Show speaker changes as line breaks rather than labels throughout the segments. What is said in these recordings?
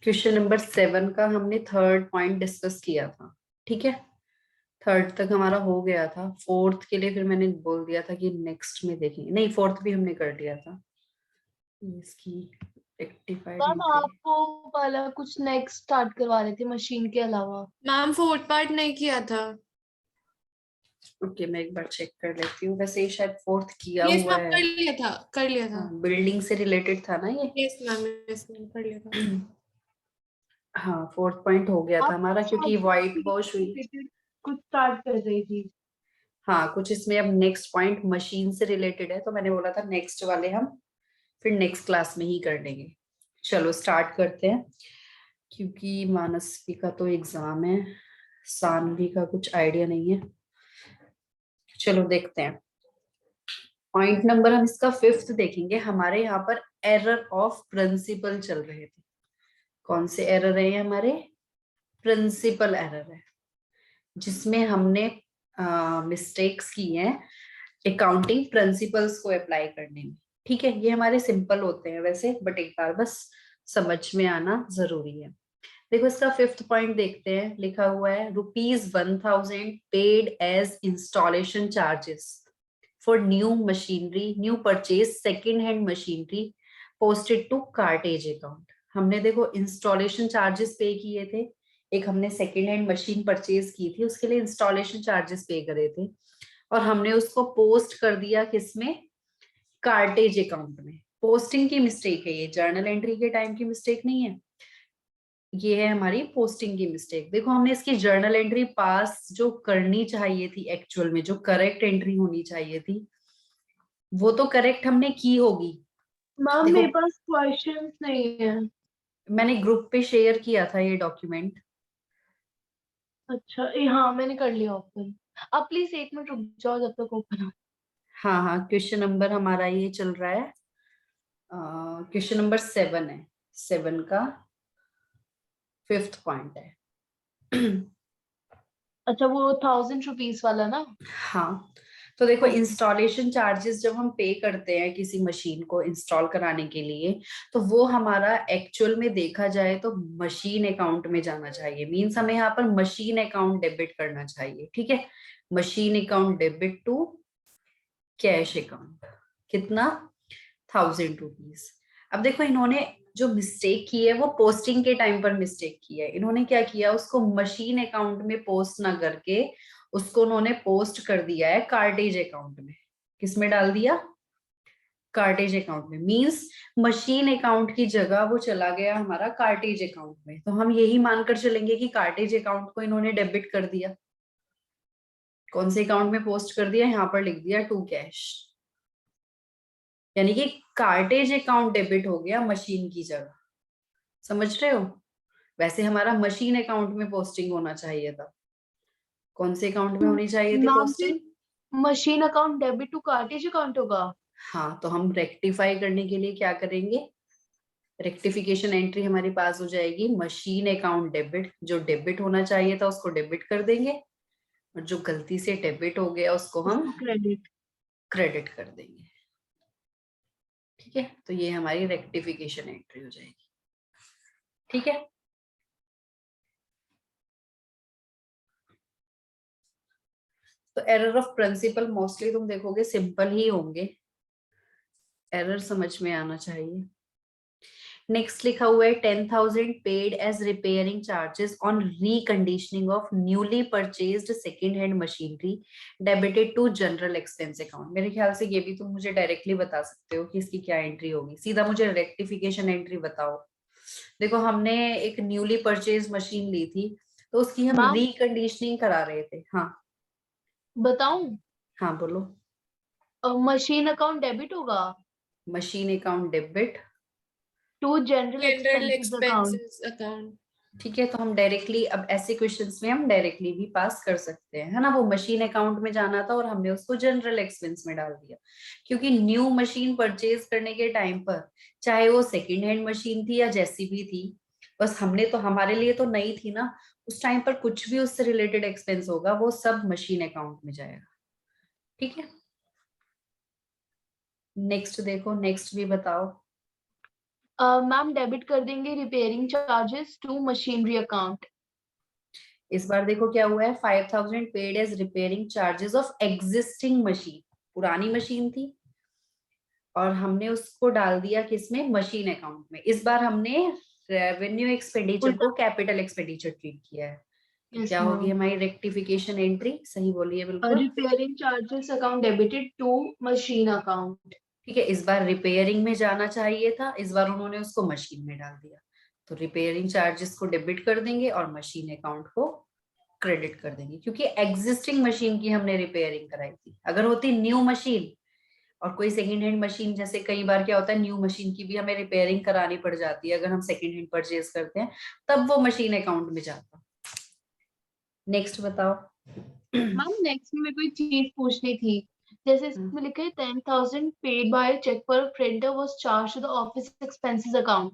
Question number 7 का हमने third point discuss किया था। ठीक है, थर्ड तक हमारा हो गया था। फोर्थ के लिए फिर मैंने बोल दिया था कि नेक्स्ट में देखेंगे। नहीं, फोर्थ भी हमने कर लिया था। इसकी रेक्टिफाइड
मैम
एंट्री।
आपको वाला कुछ नेक्स्ट स्टार्ट करवा रहे थे मशीन के अलावा।
मैम फोर्थ पार्ट नहीं किया था।
ओके, मैं एक बार चेक कर लेती हूँ। वैसे ये शायद फोर्थ किया
यस
हुआ
मैम,
है।
कर लिया था, कर लिया था।
हाँ, बिल्डिंग से रिलेटेड था ना ये।
यस मैम, यस मैम, कर लिया था।
हाँ, फोर्थ पॉइंट हो गया था
आप
हमारा, क्योंकि वाइट वॉश हुई।
कुछ स्टार्ट कर रही थी।
हाँ, कुछ इसमें अब नेक्स्ट पॉइंट मशीन से रिलेटेड है, तो मैंने बोला था नेक्स्ट वाले हम फिर नेक्स्ट क्लास में ही कर लेंगे। चलो स्टार्ट करते हैं, क्योंकि मानसी का तो एग्जाम है, सानवी का कुछ आइडिया नहीं है। चलो देखते हैं। पॉइंट नंबर हम इसका 5th देखेंगे। हमारे यहाँ पर एरर ऑफ प्रिंसिपल चल रहे थे। कौन से एरर है ये? हमारे प्रिंसिपल एरर है, जिसमें हमने मिस्टेक्स की हैं अकाउंटिंग प्रिंसिपल्स को अप्लाई करने में। ठीक है, ये हमारे सिंपल होते हैं वैसे, बट एक बार बस समझ में आना जरूरी है। देखो इसका 5th पॉइंट देखते हैं। लिखा हुआ है ₹1000 paid as installation charges for new machinery, new purchase second hand machinery posted to carriage account. हमने देखो इंस्टॉलेशन चार्जेस पे किए थे। एक हमने सेकेंड हैंड मशीन परचेज की थी, उसके लिए इंस्टॉलेशन चार्जेस पे करे थे, और हमने उसको पोस्ट कर दिया किसमें? कार्टेज अकाउंट में। पोस्टिंग की मिस्टेक है ये, जर्नल एंट्री के टाइम की मिस्टेक नहीं है। ये है हमारी पोस्टिंग की मिस्टेक। देखो हमने इसकी जर्नल एंट्री पास जो करनी चाहिए थी, एक्चुअल में जो करेक्ट एंट्री होनी चाहिए थी, वो तो करेक्ट हमने की होगी।
मैम
देखो
मेरे पास क्वेश्चंस नहीं है।
मैंने ग्रुप पे शेयर किया था ये डॉक्यूमेंट।
अच्छा हाँ मैंने कर लिया ओपन। आप प्लीज 1 मिनट रुक जाओ जब तक ओपन हो।
हाँ हाँ, क्वेश्चन नंबर हमारा ये चल रहा है, क्वेश्चन नंबर 7 है। 7 का 5th पॉइंट है।
अच्छा वो 1000 रुपीज वाला ना।
हाँ, तो देखो
ओके।
इंस्टॉलेशन चार्जेस जब हम पे करते हैं किसी मशीन को इंस्टॉल कराने के लिए, तो वो हमारा एक्चुअल में देखा जाए तो मशीन अकाउंट में जाना चाहिए। मींस हमें यहाँ पर मशीन अकाउंट डेबिट करना चाहिए। ठीक है, machine account debit to cash account. कितना? ₹1000। अब देखो इन्होंने जो मिस्टेक की है वो पोस्टिंग के टाइम पर मिस्टेक की है। इन्होंने क्या किया, उसको मशीन अकाउंट में पोस्ट ना करके उसको उन्होंने पोस्ट कर दिया है कार्टेज अकाउंट में। किसमें डाल दिया? कार्टेज अकाउंट में। मींस मशीन अकाउंट की जगह वो चला गया हमारा कार्टेज अकाउंट में। तो हम यही मानकर चलेंगे कि कार्टेज अकाउंट को इन्होंने डेबिट कर दिया। कौन से अकाउंट में पोस्ट कर दिया? यहाँ पर लिख दिया टू कैश, यानी कि कार्टेज अकाउंट डेबिट हो गया मशीन की जगह। समझ रहे हो? वैसे हमारा मशीन अकाउंट में पोस्टिंग होना चाहिए था। कौन से अकाउंट में होनी चाहिए थी
मैम फिर
posting?
Machine account debit to carriage account होगा।
हाँ, तो हम रेक्टिफाई करने के लिए क्या करेंगे? रेक्टिफिकेशन एंट्री हमारे पास हो जाएगी मशीन अकाउंट डेबिट। जो डेबिट होना चाहिए था उसको डेबिट कर देंगे, और जो गलती से डेबिट हो गया उसको हम
उसको क्रेडिट।
क्रेडिट कर देंगे। ठीक है, तो ये हमारी रेक्टिफिकेशन एंट्री हो जाएगी। ठीक है, तो एरर ऑफ प्रिंसिपल मोस्टली तुम देखोगे सिंपल ही होंगे, एरर समझ में आना चाहिए। नेक्स्ट लिखा हुआ है 10,000 paid as repairing charges on reconditioning of newly purchased second hand machinery debited to general expense account. मेरे ख्याल से ये भी तुम मुझे डायरेक्टली बता सकते हो कि इसकी क्या एंट्री होगी। सीधा मुझे रेक्टिफिकेशन एंट्री बताओ। देखो हमने एक न्यूली परचेज मशीन ली थी, तो उसकी हम
मैम
रिकंडीशनिंग करा रहे थे। हाँ
बताऊं।
हाँ, बोलो।
मशीन अकाउंट डेबिट होगा
machine account debit
to general
general
expenses account.
Expenses account.
ठीक है, तो हम डायरेक्टली अब ऐसे क्वेश्चंस में हम डायरेक्टली भी पास कर सकते हैं, है ना। वो मशीन अकाउंट में जाना था और हमने उसको जनरल एक्सपेंस में डाल दिया, क्योंकि न्यू मशीन परचेज करने के टाइम पर, चाहे वो सेकेंड हैंड मशीन थी या जैसी भी थी, बस हमने तो, हमारे लिए तो नई थी ना, उस टाइम पर कुछ भी उससे रिलेटेड एक्सपेंस होगा वो सब मशीन अकाउंट में जाएगा। ठीक है, नेक्स्ट देखो, नेक्स्ट भी बताओ।
मैम डेबिट कर देंगे repairing charges to machinery account.
इस बार देखो क्या हुआ है, 5000 paid as repairing charges of existing machine. पुरानी मशीन थी और हमने उसको डाल दिया किसमें, मशीन अकाउंट में। इस बार हमने रेवेन्यू एक्सपेंडिचर
उल्टा।
को कैपिटल एक्सपेंडिचर ट्रीट किया है। तो
यस
क्या होगी
मैम।
हमारी रेक्टिफिकेशन एंट्री, सही बोलिए बिल्कुल।
Repairing charges account debited to machine account.
ठीक है, इस बार रिपेयरिंग में जाना चाहिए था, इस बार उन्होंने उसको मशीन में डाल दिया। तो रिपेयरिंग चार्जेस को डेबिट कर देंगे और मशीन अकाउंट को क्रेडिट कर देंगे, क्योंकि एग्जिस्टिंग मशीन की हमने रिपेयरिंग कराई थी। अगर होती न्यू मशीन और कोई सेकंड हैंड मशीन, जैसे कई बार क्या होता है न्यू मशीन की भी हमें रिपेयरिंग करानी पड़ जाती है अगर हम सेकंड हैंड परचेज करते हैं, तब वो मशीन अकाउंट में जाता। नेक्स्ट बताओ।
मैम नेक्स्ट में मेरे को एक चीज पूछनी थी। जैसे इसमें लिखा है 10,000 paid by cheque for printer was charge to the office expenses account,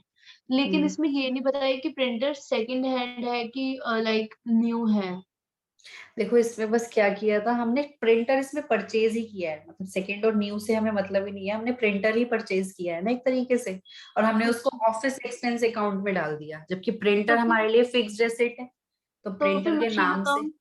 लेकिन इसमें ये नहीं बताया कि प्रिंटर सेकंड हैंड है कि लाइक न्यू है।
देखो इसमें बस क्या किया था हमने, प्रिंटर इसमें परचेज ही किया है, मतलब सेकंड और न्यू से हमें मतलब ही नहीं है, हमने प्रिंटर ही परचेज किया है ना एक तरीके से, और हमने उसको ऑफिस एक्सपेंस अकाउंट में डाल दिया, जबकि प्रिंटर
तो
हमारे लिए फिक्स्ड एसेट है। तो
फिर
प्रिंटर के
मशीन
नाम से,
अकाउंट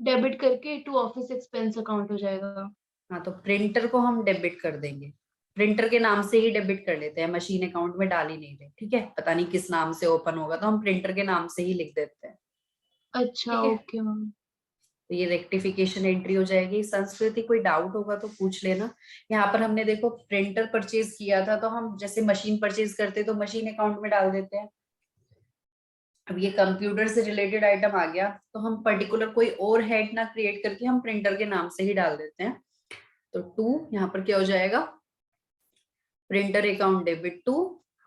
डेबिट करके टू ऑफिस एक्सपेंस अकाउंट हो जाएगा।
हाँ तो प्रिंटर को हम डेबिट कर देंगे, प्रिंटर के नाम से ही डेबिट कर लेते हैं, मशीन अकाउंट में डाल ही नहीं रहे। ठीक है, पता नहीं किस नाम से ओपन होगा तो हम प्रिंटर के नाम से ही लिख देते हैं।
अच्छा
ठीक है,
ओके मैम।
तो ये रेक्टिफिकेशन एंट्री हो जाएगी। संस्कृति कोई डाउट होगा तो पूछ लेना। यहाँ पर हमने देखो प्रिंटर परचेज किया था, तो हम जैसे मशीन परचेज करते तो मशीन अकाउंट में डाल देते हैं। अब ये कंप्यूटर से रिलेटेड आइटम आ गया तो हम पर्टिकुलर कोई और हेड ना क्रिएट करके हम प्रिंटर के नाम से ही डाल देते हैं। तो टू यहाँ पर क्या हो जाएगा, प्रिंटर अकाउंट डेबिट टू,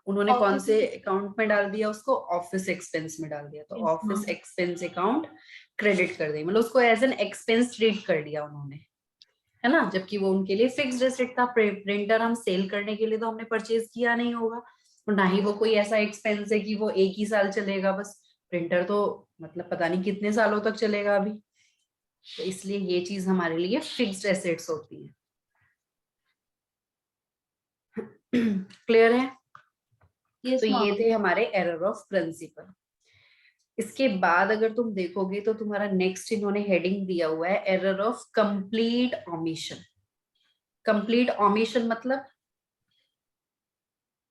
उन्होंने कौन
ऑफिस
से अकाउंट में डाल दिया उसको, ऑफिस एक्सपेंस में डाल दिया। तो office
ma'am.
Expense account credit कर दी, मतलब उसको एज एन एक्सपेंस ट्रीट कर दिया उन्होंने, है ना, जबकि वो उनके लिए फिक्स्ड एसेट था। प्रिंटर हम सेल करने के लिए तो हमने परचेज किया नहीं होगा, और ना ही वो कोई ऐसा एक्सपेंस है कि वो एक ही साल चलेगा बस। प्रिंटर तो मतलब पता नहीं कितने सालों तक चलेगा अभी, तो इसलिए ये चीज हमारे लिए फिक्स्ड एसेट्स होती है। क्लियर है।
यस
तो ये
मैम।
थे हमारे एरर ऑफ प्रिंसिपल। इसके बाद अगर तुम देखोगे तो तुम्हारा नेक्स्ट इन्होंने हेडिंग दिया हुआ है error of complete omission. Complete omission मतलब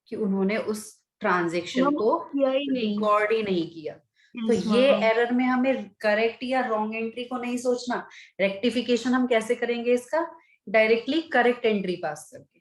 कि उन्होंने उस ट्रांजेक्शन
मैम
को
किया ही नहीं।
रिकॉर्ड ही नहीं किया। तो
यस
ये
मैम।
एरर में हमें करेक्ट या रॉन्ग एंट्री को नहीं सोचना, रेक्टिफिकेशन हम कैसे करेंगे इसका, डायरेक्टली करेक्ट एंट्री पास करके,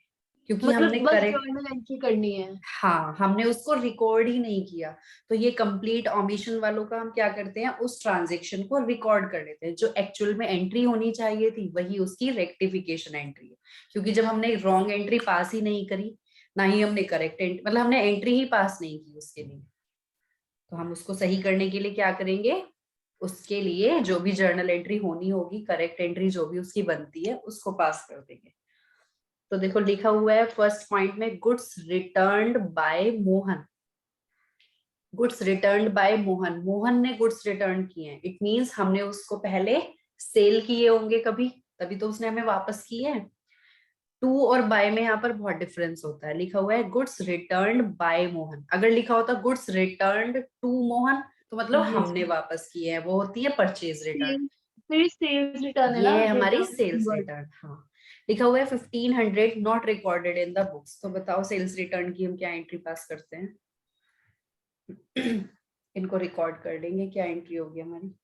क्योंकि हमने
मतलब बस
करेक्ट,
जर्नल एंट्री करनी है।
हाँ हमने उसको रिकॉर्ड ही नहीं किया। तो ये कंप्लीट ओमिशन वालों का हम क्या करते हैं, उस ट्रांजेक्शन को रिकॉर्ड कर लेते हैं, जो एक्चुअल में एंट्री होनी चाहिए थी वही उसकी रेक्टिफिकेशन एंट्री है। क्योंकि जब हमने रॉन्ग एंट्री पास ही नहीं करी, ना ही हमने करेक्ट एंट्री, मतलब हमने एंट्री ही पास नहीं की उसके लिए, तो हम उसको सही करने के लिए क्या करेंगे, उसके लिए जो भी जर्नल एंट्री होनी होगी, करेक्ट एंट्री जो भी उसकी बनती है उसको पास कर देंगे। तो देखो लिखा हुआ है फर्स्ट पॉइंट में, goods returned by Mohan. Goods returned by Mohan, Mohan ने गुड्स रिटर्न किए हैं, इट मींस हमने उसको पहले सेल किए होंगे कभी, तभी तो उसने हमें वापस किए हैं। टू और बाय में यहाँ पर बहुत डिफरेंस होता है। लिखा हुआ है गुड्स रिटर्न्ड बाय मोहन, अगर लिखा होता गुड्स रिटर्न्ड टू मोहन तो मतलब
यस।
हमने वापस किए हैं, वो होती है परचेज रिटर्न।
फिर सेल्स रिटर्न है
ये
ना,
है हमारी सेल्स
रिटर्न।
रिटर्न। हाँ, लिखा हुआ है 1500 not recorded in the books. तो बताओ सेल्स रिटर्न की हम क्या एंट्री पास करते हैं। इनको रिकॉर्ड कर लेंगे, क्या एंट्री होगी हमारी।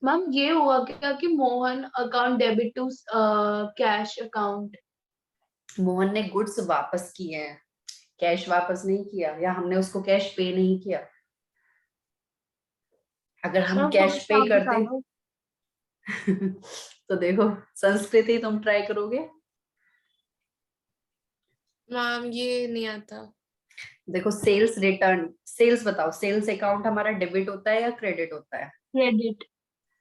मैम ये हुआ क्या कि Mohan account debit to cash account.
Mohan ने गुड्स वापस किए हैं, कैश वापस नहीं किया, या हमने उसको कैश पे नहीं किया। अगर हम
मैम
कैश
फर्स्ट
पे
आप बता
करते
दो।
तो देखो संस्कृति तुम ट्राई करोगे।
मैम ये नहीं आता।
देखो सेल्स रिटर्न, सेल्स बताओ, सेल्स अकाउंट हमारा डेबिट होता है या क्रेडिट होता है।
क्रेडिट।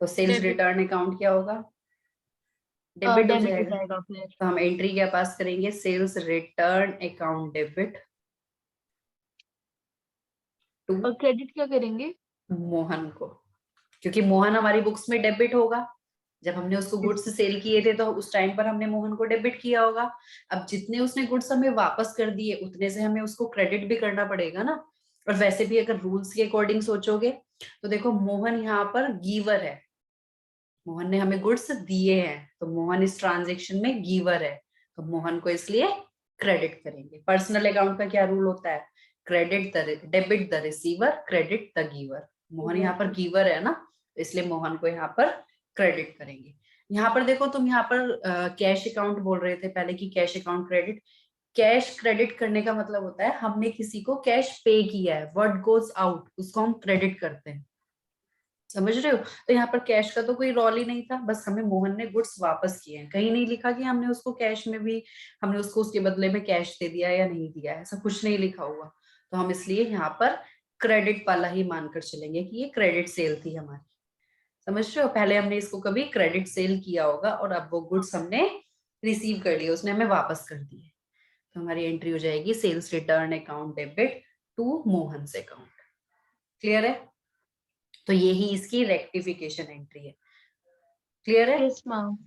तो सेल्स
डेबिट।
रिटर्न अकाउंट क्या होगा, डेबिट हो
डेबिट हो
जाएगा।
जाएगा फिर।
तो हम एंट्री क्या पास करेंगे, sales return account debit to
और क्रेडिट क्या करेंगे।
मोहन को, क्योंकि मोहन हमारी बुक्स में डेबिट होगा, जब हमने उसको गुड्स सेल किए थे तो उस टाइम पर हमने मोहन को डेबिट किया होगा। अब जितने उसने गुड्स हमें वापस कर दिए उतने से हमें उसको क्रेडिट भी करना पड़ेगा ना। और वैसे भी अगर रूल्स के अकॉर्डिंग सोचोगे तो देखो मोहन यहाँ पर गिवर है, मोहन ने हमें गुड्स दिए हैं तो मोहन इस ट्रांजेक्शन में गिवर है, तो मोहन को इसलिए क्रेडिट करेंगे। पर्सनल अकाउंट का क्या रूल होता है, debit the receiver credit the giver. Mohan यहाँ पर गिवर है ना, तो इसलिए मोहन को यहाँ पर क्रेडिट करेंगे। यहाँ पर देखो तुम यहाँ पर कैश अकाउंट बोल रहे थे पहले कि cash account credit. Cash credit करने का मतलब होता है हमने किसी को कैश पे किया है, व्हाट गोज आउट उसको हम क्रेडिट करते हैं, समझ रहे हो। तो यहाँ पर कैश का तो कोई रोल ही नहीं था, बस हमें मोहन ने गुड्स वापस किए हैं, कहीं नहीं लिखा कि हमने उसको कैश में भी हमने उसको उसके बदले में कैश दे दिया या नहीं दिया, ऐसा कुछ नहीं लिखा हुआ। तो हम इसलिए यहाँ पर क्रेडिट वाला ही मानकर चलेंगे कि ये क्रेडिट सेल थी हमारी, समझ रहे हो। पहले हमने इसको कभी क्रेडिट सेल किया होगा और अब वो गुड्स हमने रिसीव कर लिए, उसने हमें वापस कर दिए, तो हमारी एंट्री हो जाएगी sales return account debit to Mohan's account. Clear है, तो यही इसकी रेक्टिफिकेशन एंट्री है। क्लियर है।
Yes ma'am.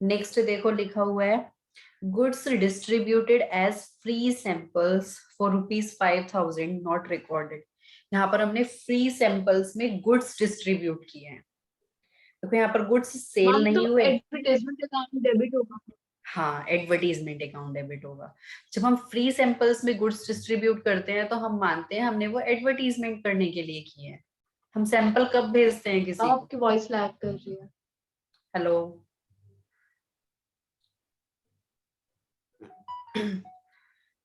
नेक्स्ट देखो लिखा हुआ है goods distributed as free samples for ₹5,000 not recorded. यहाँ पर हमने फ्री सैंपल्स में गुड्स डिस्ट्रीब्यूट किए हैं, देखो यहाँ पर गुड्स सेल
मैम
नहीं
तो
हुए।
एडवर्टाइजमेंट अकाउंट डेबिट होगा।
हाँ एडवर्टीजमेंट अकाउंट डेबिट होगा। जब हम फ्री सैंपल्स में गुड्स डिस्ट्रीब्यूट करते हैं तो हम मानते हैं हमने वो एडवर्टीजमेंट करने के लिए किए हैं। हम सैंपल कब भेजते हैं किसी को?
आपकी वॉइस लैग कर रही है।
Hello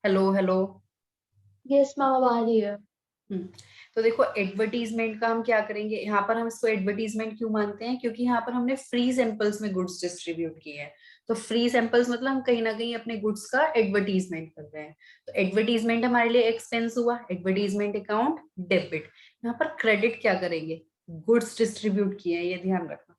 hello hello.
Yes ma'am अब आ रही है।
तो देखो एडवर्टीजमेंट का हम क्या करेंगे, यहाँ पर हम इसको एडवर्टीजमेंट क्यों मानते हैं, क्योंकि यहाँ पर हमने फ्री सैंपल्स में गुड्स डिस्ट्रीब्यूट किए हैं। तो फ्री सैंपल्स मतलब हम कहीं ना कहीं अपने गुड्स का एडवर्टीजमेंट कर रहे हैं, तो एडवर्टीजमेंट हमारे लिए एक्सपेंस हुआ, एडवर्टीजमेंट अकाउंट डेबिट। यहाँ पर क्रेडिट क्या करेंगे, गुड्स डिस्ट्रीब्यूट किए हैं, ये ध्यान रखना।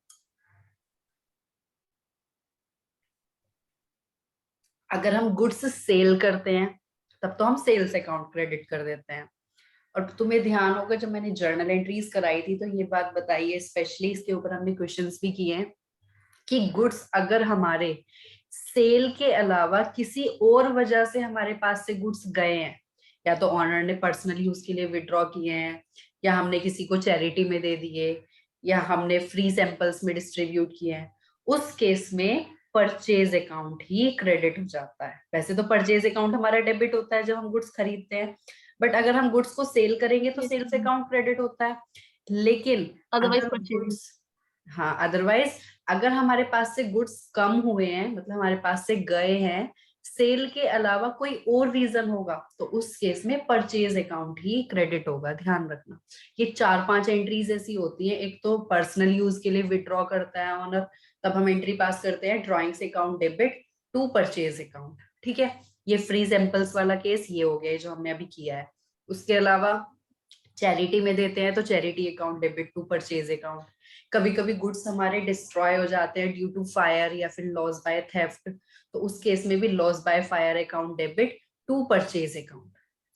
अगर हम गुड्स सेल करते हैं तब तो हम सेल्स अकाउंट क्रेडिट कर देते हैं। और तुम्हें ध्यान होगा जब मैंने जर्नल एंट्रीज कराई थी तो ये बात बताई है, स्पेशली इसके ऊपर हमने क्वेश्चंस भी किए हैं कि गुड्स अगर हमारे सेल के अलावा किसी और वजह से हमारे पास से गुड्स गए हैं, या तो ऑनर ने पर्सनल यूज के लिए विड्रॉ किए हैं, या हमने किसी को चैरिटी में दे दिए, या हमने फ्री सैंपल्स में डिस्ट्रीब्यूट किए हैं, उस केस में परचेज अकाउंट ही क्रेडिट हो जाता है। वैसे तो परचेज अकाउंट हमारा डेबिट होता है जब हम गुड्स खरीदते हैं, बट अगर हम गुड्स को सेल करेंगे तो सेल्स अकाउंट क्रेडिट होता है। लेकिन
अदरवाइज
अगर
परचेज।
गुड्स, हाँ अदरवाइज अगर हमारे पास से गुड्स कम हुए हैं, मतलब हमारे पास से गए हैं, सेल के अलावा कोई और रीजन होगा, तो उस केस में परचेज अकाउंट ही क्रेडिट होगा, ध्यान रखना। ये 4-5 एंट्रीज ऐसी होती हैं, एक तो पर्सनल यूज के लिए विड्रॉ करता है ऑनर, तब हम एंट्री पास करते हैं drawings account debit to purchase account, ठीक है। ये फ्री सैंपल्स वाला केस ये हो गया जो हमने अभी किया है। उसके अलावा चैरिटी में देते हैं तो charity account debit to purchase account. कभी कभी गुड्स हमारे डिस्ट्रॉय हो जाते हैं ड्यू टू फायर या फिर लॉस बाय थेफ्ट, तो उस केस में भी loss by fire account debit to purchase account.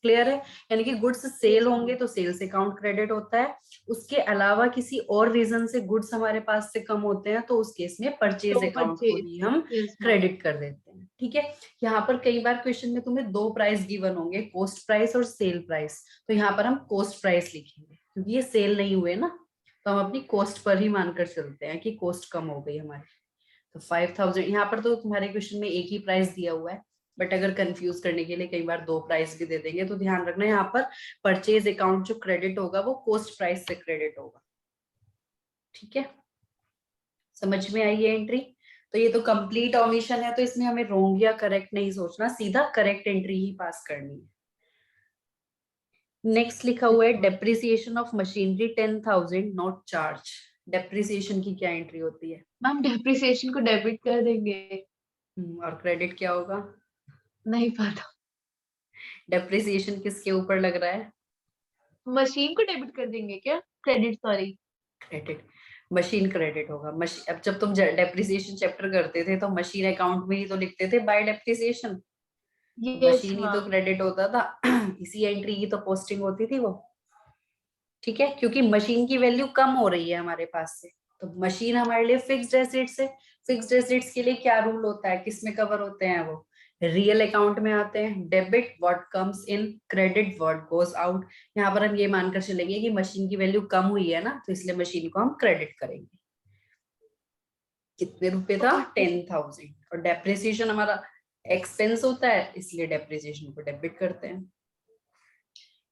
Clear है, यानी कि गुड्स सेल होंगे तो सेल्स अकाउंट क्रेडिट होता है, उसके अलावा किसी और रीजन से गुड्स हमारे पास से कम होते हैं तो उस केस में परचेज अकाउंट को ही हम क्रेडिट कर देते हैं, ठीक है। यहाँ पर कई बार क्वेश्चन में तुम्हें 2 प्राइस गिवन होंगे, कॉस्ट प्राइस और सेल प्राइस, तो यहाँ पर हम कॉस्ट प्राइस लिखेंगे क्योंकि ये सेल नहीं हुए ना, तो हम अपनी कॉस्ट पर ही मानकर चलते हैं कि कॉस्ट कम हो गई हमारी। तो 5,000 यहाँ पर तो तुम्हारे क्वेश्चन में एक ही प्राइस दिया हुआ है, बट अगर कंफ्यूज करने के लिए कई बार 2 प्राइस भी दे देंगे, तो ध्यान रखना यहाँ पर परचेज अकाउंट जो क्रेडिट होगा वो कॉस्ट प्राइस से क्रेडिट होगा, ठीक है। समझ में आई है एंट्री। तो ये तो कंप्लीट ऑमिशन है, तो इसमें हमें रोंग या करेक्ट नहीं सोचना, सीधा करेक्ट एंट्री ही पास करनी है। नेक्स्ट लिखा हुआ है depreciation of machinery 10,000 not charge. Depreciation की क्या एंट्री होती है
मैम? डेप्रिसिएशन को डेबिट कर देंगे।
और क्रेडिट क्या होगा?
नहीं पता।
डेप्रिसिएशन किसके ऊपर लग रहा है?
मशीन को डेबिट कर देंगे क्या? Credit, sorry
credit, machine credit होगा। अब जब तुम डेप्रिसिएशन चैप्टर करते थे तो मशीन अकाउंट में ही तो लिखते थे बाय डेप्रिसिएशन,
यस
मशीन ही तो
मैम।
क्रेडिट होता था इसी एंट्री की तो पोस्टिंग होती थी वो, ठीक है, क्योंकि मशीन की वैल्यू कम हो रही है हमारे पास से, तो मशीन हमारे लिए फिक्स्ड एसेट्स है। फिक्स्ड एसेट्स के लिए क्या रूल होता है, किस में कवर होते हैं वो, रियल अकाउंट में आते हैं। Debit what comes in, credit what goes out. यहाँ पर हम ये मानकर चलेंगे कि मशीन की वैल्यू कम हुई है ना, तो इसलिए मशीन को हम क्रेडिट करेंगे। कितने रुपए था, 10,000। और डेप्रिसिएशन हमारा एक्सपेंस होता है, इसलिए डेप्रिसिएशन को डेबिट करते हैं।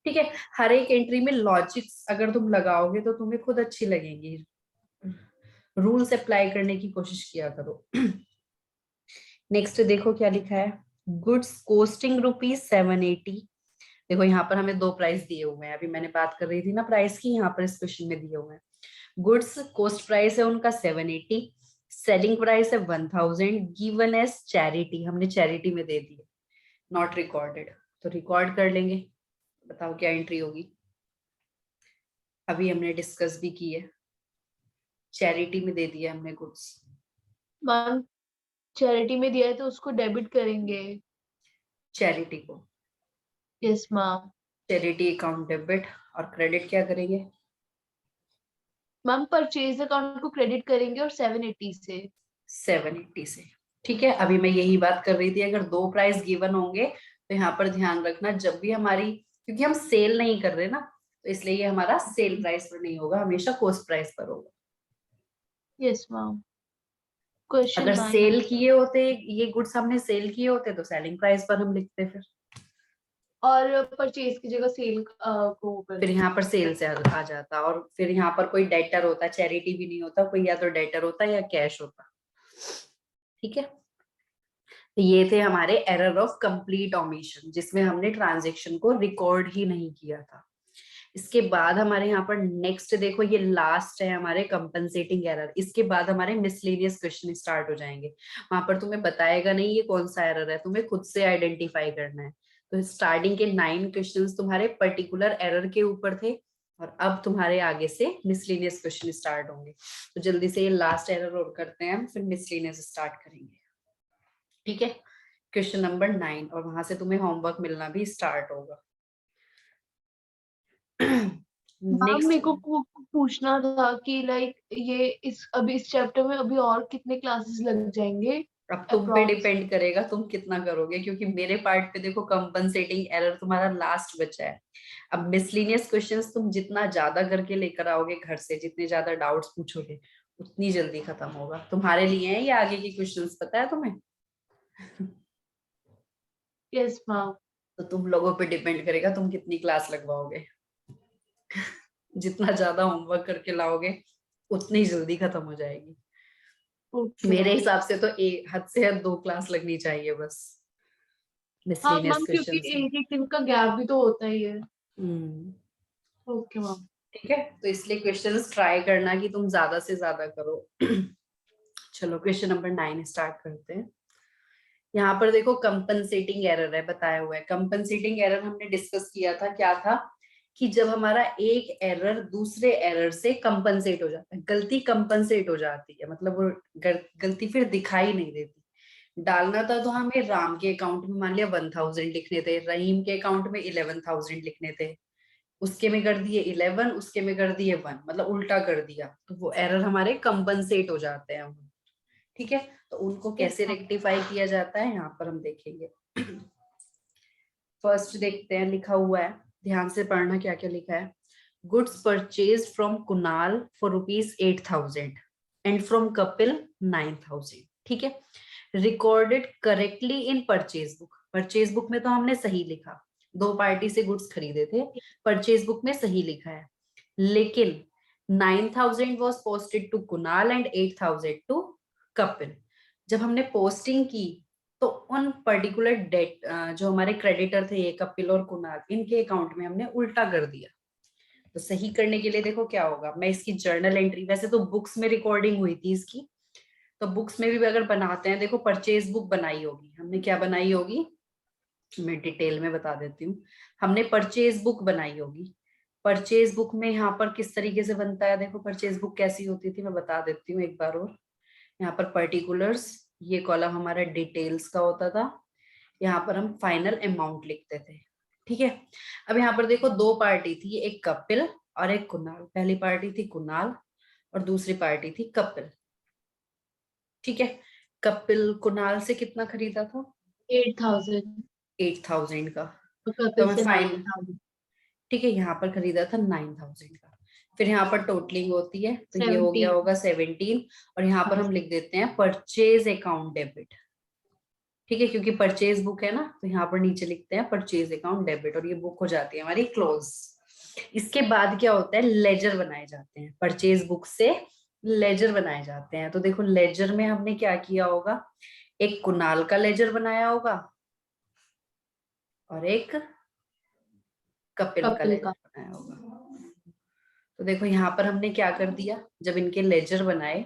ठीक है, हर एक एंट्री में लॉजिक्स अगर तुम लगाओगे तो तुम्हें खुद अच्छी लगेंगी। रूल्स अप्लाई करने की कोशिश किया करो। नेक्स्ट देखो क्या लिखा है, गुड्स कोस्टिंग ₹780। देखो यहाँ पर हमें दो प्राइस दिए हुए हैं, अभी मैंने बात कर रही थी ना प्राइस की, यहाँ पर इस क्वेश्चन में दिए हुए हैं। गुड्स कॉस्ट प्राइस है उनका 780, सेलिंग प्राइस है 1000, गिवन एज चैरिटी, हमने चैरिटी में दे दिए, नॉट रिकॉर्डेड, तो रिकॉर्ड कर लेंगे। बताओ क्या एंट्री होगी, अभी हमने डिस्कस भी की है, चैरिटी में दे दिया हमने गुड्स।
मैम चैरिटी में दिया है तो उसको डेबिट करेंगे।
चैरिटी को,
yes ma'am.
Charity account debit, और क्रेडिट क्या करेंगे,
मैम परचेज अकाउंट को क्रेडिट करेंगे और 780 से।
780 से। ठीक है, अभी मैं यही बात कर रही थी, अगर दो प्राइस गिवन होंगे तो यहाँ पर ध्यान रखना, जब भी हमारी, क्योंकि हम सेल नहीं कर रहे ना, तो इसलिए ये हमारा सेल प्राइस पर नहीं होगा, हमेशा कॉस्ट प्राइस पर होगा।
Yes ma'am. क्वेश्चन
अगर
9।
सेल किए होते, ये गुड्स हमने सेल किए होते तो सेलिंग प्राइस पर हम लिखते,
और परचेज की जगह सेल को
फिर
करते।
यहाँ पर सेल से आ जाता, और फिर यहाँ पर कोई डेटर होता, चैरिटी भी नहीं होता कोई, या तो डेटर होता या कैश होता। ठीक है, तो ये थे हमारे एरर ऑफ कंप्लीट ओमिशन, जिसमें हमने ट्रांजेक्शन को रिकॉर्ड ही नहीं किया था। इसके बाद हमारे यहाँ पर नेक्स्ट देखो, ये लास्ट है हमारे कंपनसेटिंग एरर। इसके बाद हमारे मिसलेनियस क्वेश्चन स्टार्ट हो जाएंगे, वहां पर तुम्हें बताएगा नहीं ये कौन सा एरर है, तुम्हें खुद से आइडेंटिफाई करना है। तो स्टार्टिंग के 9 क्वेश्चंस तुम्हारे पर्टिकुलर एरर के ऊपर थे, और अब तुम्हारे आगे से मिसलेनियस क्वेश्चन स्टार्ट होंगे। तो जल्दी से ये लास्ट एरर और करते हैं हम, फिर मिसलेनियस स्टार्ट करेंगे। ठीक है, क्वेश्चन नंबर 9, और वहां से तुम्हें होमवर्क मिलना भी स्टार्ट होगा।
मैम मेरे
नेक्स्ट,
को पूछना था कि लाइक ये इस चैप्टर में अभी और कितने क्लासेस लग जाएंगे
अब तुम पे
अप्रॉक्स।
डिपेंड करेगा तुम कितना करोगे, क्योंकि मेरे पार्ट पे देखो कंपनसेटिंग एरर तुम्हारा लास्ट बचा है। अब मिसलिनियस क्वेश्चंस तुम जितना ज्यादा करके लेकर आओगे घर से, जितने ज्यादा डाउट्स पूछोगे, उतनी जल्दी खत्म होगा। तुम्हारे लिए है ये आगे की क्वेश्चंस, पता है तुम्हें।
Yes ma'am.
तो तुम लोगों पे डिपेंड करेगा तुम कितनी क्लास लगवाओगे। जितना ज्यादा होमवर्क करके लाओगे उतनी जल्दी खत्म हो जाएगी।
ओके
मेरे
मैम।
हिसाब से तो एक हद से हद 2 क्लास लगनी चाहिए बस,
हाँ
मिसलिनियस
मैम क्योंकि
क्वेश्चंस में।
एक एक दिन का गैप भी तो होता ही है।
हम्म,
ओके मैम।
ठीक है, तो इसलिए क्वेश्चंस ट्राई करना कि तुम ज्यादा से ज्यादा करो। चलो क्वेश्चन नंबर 9 स्टार्ट करते हैं। यहाँ पर देखो कंपनसेटिंग एरर है, बताया हुआ है। कंपनसेटिंग एरर हमने डिस्कस किया था, क्या था कि जब हमारा एक एरर दूसरे एरर से कंपनसेट हो जाता है, गलती कंपनसेट हो जाती है, मतलब वो गलती फिर दिखाई नहीं देती। डालना था तो हमें राम के अकाउंट में मान लिया 1000 लिखने थे, रहीम के अकाउंट में 11,000 लिखने थे, उसके में कर दिए 11, उसके में कर दिए 1, मतलब उल्टा कर दिया, तो वो एरर हमारे कंपनसेट हो जाते हैं। ठीक है, तो उनको
यस
कैसे
मैम।
रेक्टिफाई किया जाता है यहाँ पर हम देखेंगे। फर्स्ट देखते हैं, लिखा हुआ है, ध्यान से पढ़ना क्या क्या लिखा है। Goods purchase from Kunal for ₹8,000 and from Kapil 9,000। ठीक है, recorded correctly in purchase book. Purchase book में तो हमने सही लिखा, दो पार्टी से गुड्स खरीदे थे, परचेज बुक में सही लिखा है, लेकिन 9,000 was posted to Kunal and 8,000 to Kapil. जब हमने पोस्टिंग की तो उन पर्टिकुलर डेट जो हमारे क्रेडिटर थे, ये कपिल और कुणाल, इनके अकाउंट में हमने उल्टा कर दिया। तो सही करने के लिए देखो क्या होगा, मैं इसकी जर्नल एंट्री, वैसे तो बुक्स में रिकॉर्डिंग हुई थी इसकी, तो बुक्स में भी अगर बनाते हैं, देखो परचेज बुक बनाई होगी हमने, क्या बनाई होगी मैं डिटेल में बता देती हूँ। हमने परचेज बुक बनाई होगी। परचेज बुक में यहाँ पर किस तरीके से बनता है, देखो परचेज बुक कैसी होती थी मैं बता देती हूँ एक बार और। यहाँ पर पर्टिकुलर्स, ये कॉलम हमारा डिटेल्स का होता था, यहाँ पर हम फाइनल अमाउंट लिखते थे। ठीक है, अब यहाँ पर देखो दो पार्टी थी, एक कपिल और एक कुणाल। पहली पार्टी थी कुणाल और दूसरी पार्टी थी कपिल। ठीक है, कपिल कुणाल से कितना खरीदा था?
8,000
8,000 का।
और
तो
कपिल
मैं
से
फाइन
9,000
ठीक है, यहाँ पर खरीदा था 9,000 का। फिर यहाँ पर टोटलिंग होती है तो ये हो गया
17।
होगा 17। और यहाँ पर
हाँ
हम लिख देते हैं परचेज अकाउंट डेबिट। ठीक है, क्योंकि परचेज बुक है ना, तो यहाँ पर नीचे लिखते हैं परचेज अकाउंट डेबिट और ये बुक हो जाती है हमारी क्लोज। इसके बाद क्या होता है, लेजर बनाए जाते हैं। परचेज बुक से लेजर बनाए जाते हैं। तो देखो लेजर में हमने क्या किया होगा, एक कुणाल का लेजर बनाया होगा और एक कपिल का
कपिल
लेजर
का।
बनाया होगा। तो देखो यहाँ पर हमने क्या कर दिया, जब इनके लेजर बनाए,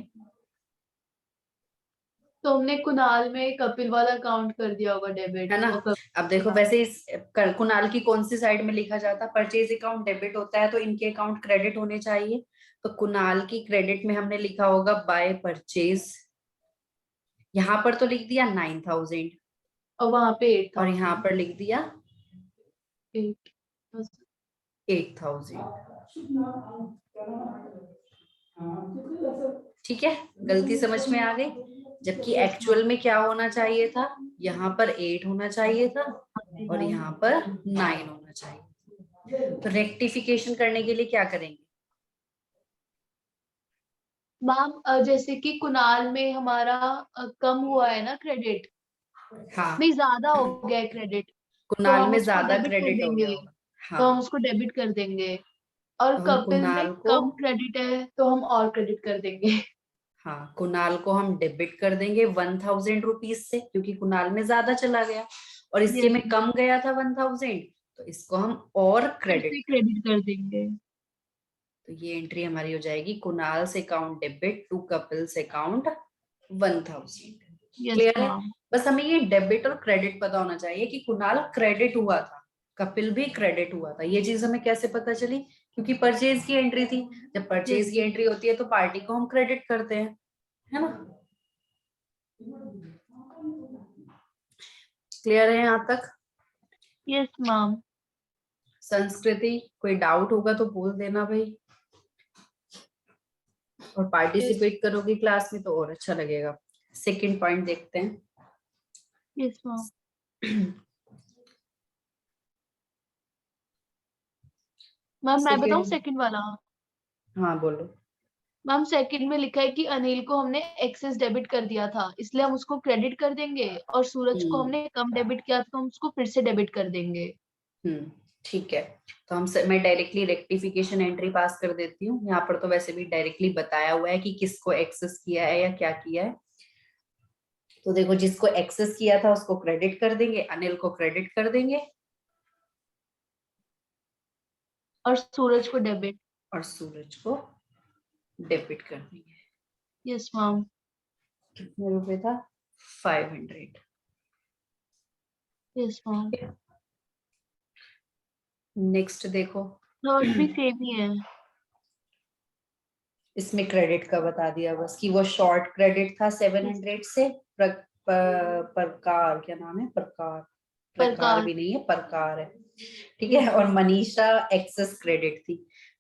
तो हमने कुणाल में कपिल वाला काउंट कर दिया होगा डेबिट
है ना।
और
अब देखो
कपिल।
वैसे इस कुणाल की कौन सी साइड में लिखा जाता, परचेज अकाउंट डेबिट होता है तो इनके अकाउंट क्रेडिट होने चाहिए। तो कुणाल की क्रेडिट में हमने लिखा होगा बाय परचेज। यहाँ पर तो लिख दिया 9,000
और वहां पे
और यहाँ
8,000।
पर लिख दिया
8,000।
8,000। ठीक है, गलती समझ में आ गई। जबकि
यस
एक्चुअल में क्या होना चाहिए था, यहाँ पर 8 होना चाहिए था और
मैम।
यहाँ पर 9 होना चाहिए। तो रेक्टिफिकेशन करने के लिए क्या करेंगे?
मैम जैसे कि कुणाल में हमारा कम हुआ है ना क्रेडिट,
हाँ,
नहीं ज्यादा हो गया है क्रेडिट, तो
कुणाल
हम
में
उसको
ज्यादा
डेबिट कर
क्रेडिट हो गया
देंगे।
होगा।
तो
हाँ,
हम उसको डेबिट कर देंगे। और
तो हम
कपिल में
कुणाल को,
कम क्रेडिट है तो हम और क्रेडिट कर देंगे।
हाँ कुणाल को हम डेबिट कर देंगे 1,000 रुपीज से, क्योंकि कुणाल में ज्यादा चला गया और इसके
यस
में कम गया था 1,000। तो इसको हम और
फिर
क्रेडिट
से
कर
क्रेडिट कर देंगे।
तो ये एंट्री हमारी हो जाएगी, कुणाल से अकाउंट डेबिट टू कपिल से अकाउंट 1,000।
यस
क्लियर है?
मैम।
बस हमें ये डेबिट और क्रेडिट पता होना चाहिए कि कुणाल क्रेडिट हुआ था, कपिल भी क्रेडिट हुआ था। ये चीज हमें कैसे पता चली, क्योंकि परचेज की एंट्री थी। जब परचेज
यस
की एंट्री होती है तो पार्टी को हम क्रेडिट करते हैं, है ना। क्लियर है यहाँ तक?
Yes ma'am.
संस्कृति, कोई डाउट होगा तो बोल देना भाई। और
यस।
पार्टिसिपेट करोगे क्लास में तो और अच्छा लगेगा। सेकंड पॉइंट देखते हैं।
Yes ma'am. मैम मैं बताऊं
सेकंड,
सेकंड वाला।
हाँ बोलो।
मैम सेकंड में लिखा है कि अनिल को हमने एक्सेस डेबिट कर दिया था इसलिए हम उसको क्रेडिट कर देंगे, और सूरज को
हम्म
हमने कम डेबिट किया था तो हम उसको फिर से डेबिट कर देंगे।
हम्म ठीक है। तो मैं डायरेक्टली रेक्टिफिकेशन एंट्री पास कर देती हूँ। यहाँ पर तो वैसे भी डायरेक्टली बताया हुआ है कि किसको एक्सेस किया है या क्या किया है। तो देखो, जिसको एक्सेस किया था उसको क्रेडिट कर देंगे, अनिल को क्रेडिट कर देंगे
और सूरज को डेबिट।
और सूरज को डेबिट कर देंगे।
Yes ma'am.
कितने रुपए था? 500।
Yes ma'am.
नेक्स्ट देखो।
थर्ड भी सेम ही है।
इसमें क्रेडिट का बता दिया बस कि वो शॉर्ट क्रेडिट था 700 से। प्रकार, क्या नाम है, प्रकार, प्रकार
प्रकार।
भी नहीं है, प्रकार है। ठीक
यस
है, और मनीषा एक्सेस क्रेडिट थी,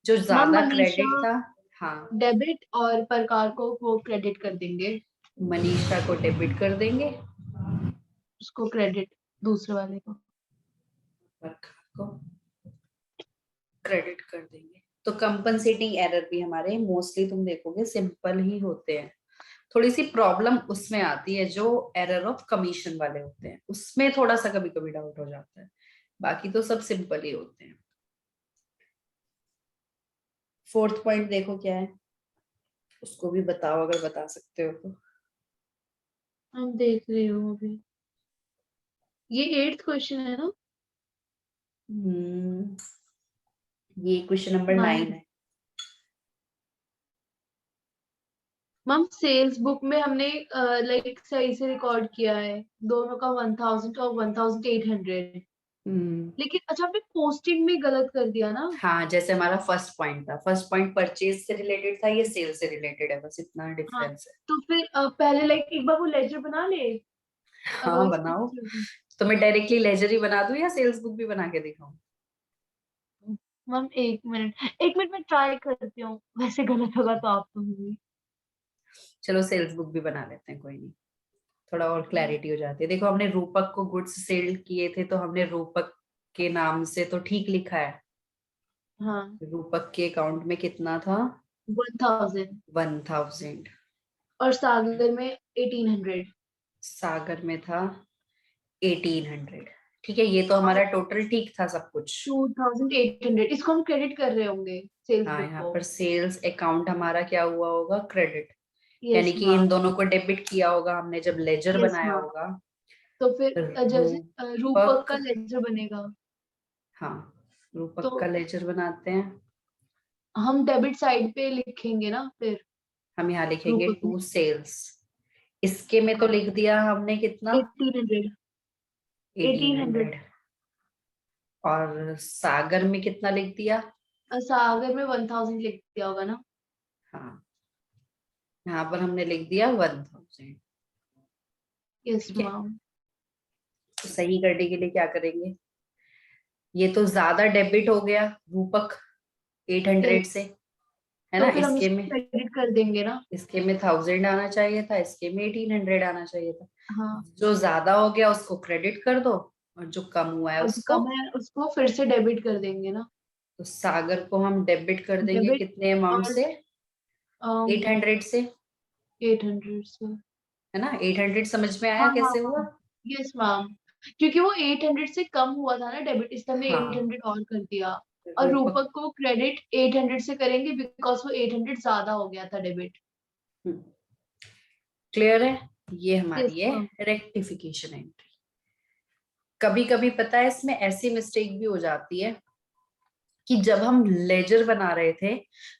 जो
मैम।
ज्यादा
मनीषा
क्रेडिट था। हाँ,
डेबिट और प्रकार को वो क्रेडिट कर देंगे।
मनीषा को डेबिट कर देंगे,
उसको क्रेडिट, दूसरे वाले को।
प्रकार को क्रेडिट कर देंगे। तो कंपनसेटिंग एरर भी हमारे मोस्टली तुम देखोगे सिंपल ही होते हैं। थोड़ी सी प्रॉब्लम उसमें आती है जो एरर ऑफ कमीशन वाले होते हैं, उसमें थोड़ा सा कभी कभी डाउट हो जाता है। बाकी तो सब सिंपल ही होते हैं। फोर्थ पॉइंट देखो क्या है, उसको भी बताओ अगर बता सकते हो तो।
हम देख रही हूँ अभी। ये 8th क्वेश्चन है ना।
हम्म, ये क्वेश्चन नंबर 9
9।
है।
मैम सेल्स बुक में हमने लाइक सही से रिकॉर्ड किया है दोनों का 1,000 और 1,800,
हम्म
लेकिन अच्छा हमने पोस्टिंग में गलत कर दिया ना।
हाँ, जैसे हमारा फर्स्ट पॉइंट था, फर्स्ट पॉइंट परचेज से रिलेटेड था, ये सेल से रिलेटेड है, बस इतना
हाँ
डिफरेंस है।
तो फिर पहले लाइक एक बार वो लेजर बना ले, अगर
हाँ
उसको
बनाओ। तो मैं डायरेक्टली लेजर ही बना दूं या सेल्स बुक भी बना के दिखाऊं?
मैम एक मिनट मैं ट्राई करती हूँ, वैसे गलत होगा तो आप तो होंगी।
चलो सेल्स बुक भी बना लेते हैं, कोई नहीं, थोड़ा और क्लैरिटी हो जाती है। देखो हमने रूपक को गुड्स सेल किए थे तो हमने रूपक के नाम से तो ठीक लिखा है।
हाँ
रूपक के अकाउंट में कितना था?
1000
1000।
और सागर में 1800
सागर में था 1800। ठीक है, ये तो
और
हमारा टोटल ठीक था सब कुछ।
2800। इसको हम क्रेडिट कर रहे होंगे सेल्स
हाँ,
बुक
यहाँ
को।
पर सेल्स अकाउंट हमारा क्या हुआ होगा? क्रेडिट।
यस
यानी कि इन
मैम।
दोनों को डेबिट किया होगा हमने जब लेजर
यस
बनाया
मैम।
होगा।
तो फिर जैसे रूपक
रूपक,
का लेजर बनेगा
हाँ,
तो
रूपक का लेजर बनाते हैं।
हम डेबिट साइड पे लिखेंगे ना फिर
हम यहाँ लिखेंगे
रूपक में।
To sales. इसके में तो
हाँ
लिख दिया हमने कितना?
1800 1800।
1800। और सागर में कितना लिख दिया?
सागर में 1000 लिख दिया होगा ना।
हाँ, यहाँ पर हमने लिख दिया 1000।
यस
ठीक है,
मैम।
तो सही करने के लिए क्या करेंगे? ये तो ज्यादा डेबिट हो गया रूपक 800 से, है ना।
तो फिर हम इसको क्रेडिट कर देंगे ना।
इसके में 1000 आना चाहिए था, इसके में 1800 आना चाहिए था।
हाँ
जो ज्यादा हो गया उसको क्रेडिट कर दो, और जो कम हुआ है
और जो
उसको।
कम है उसको फिर से डेबिट कर देंगे ना।
तो सागर को हम डेबिट कर देंगे
डेबिट
कितने अमाउंट
और
से? 800 से,
800 से।
है ना। 800 समझ में आया
हाँ हाँ
कैसे हुआ?
हाँ। Yes ma'am. क्योंकि वो 800 से कम हुआ था ना डेबिट, इसलिए हमने
हाँ,
800 और कर दिया। और
रूपक।
रूपक को क्रेडिट 800 से करेंगे बिकॉज वो 800 ज्यादा हो गया था डेबिट।
क्लियर है? ये
यस
हमारी है
मैम।
Rectification entry. कभी कभी पता है इसमें ऐसी मिस्टेक भी हो जाती है कि जब हम लेजर बना रहे थे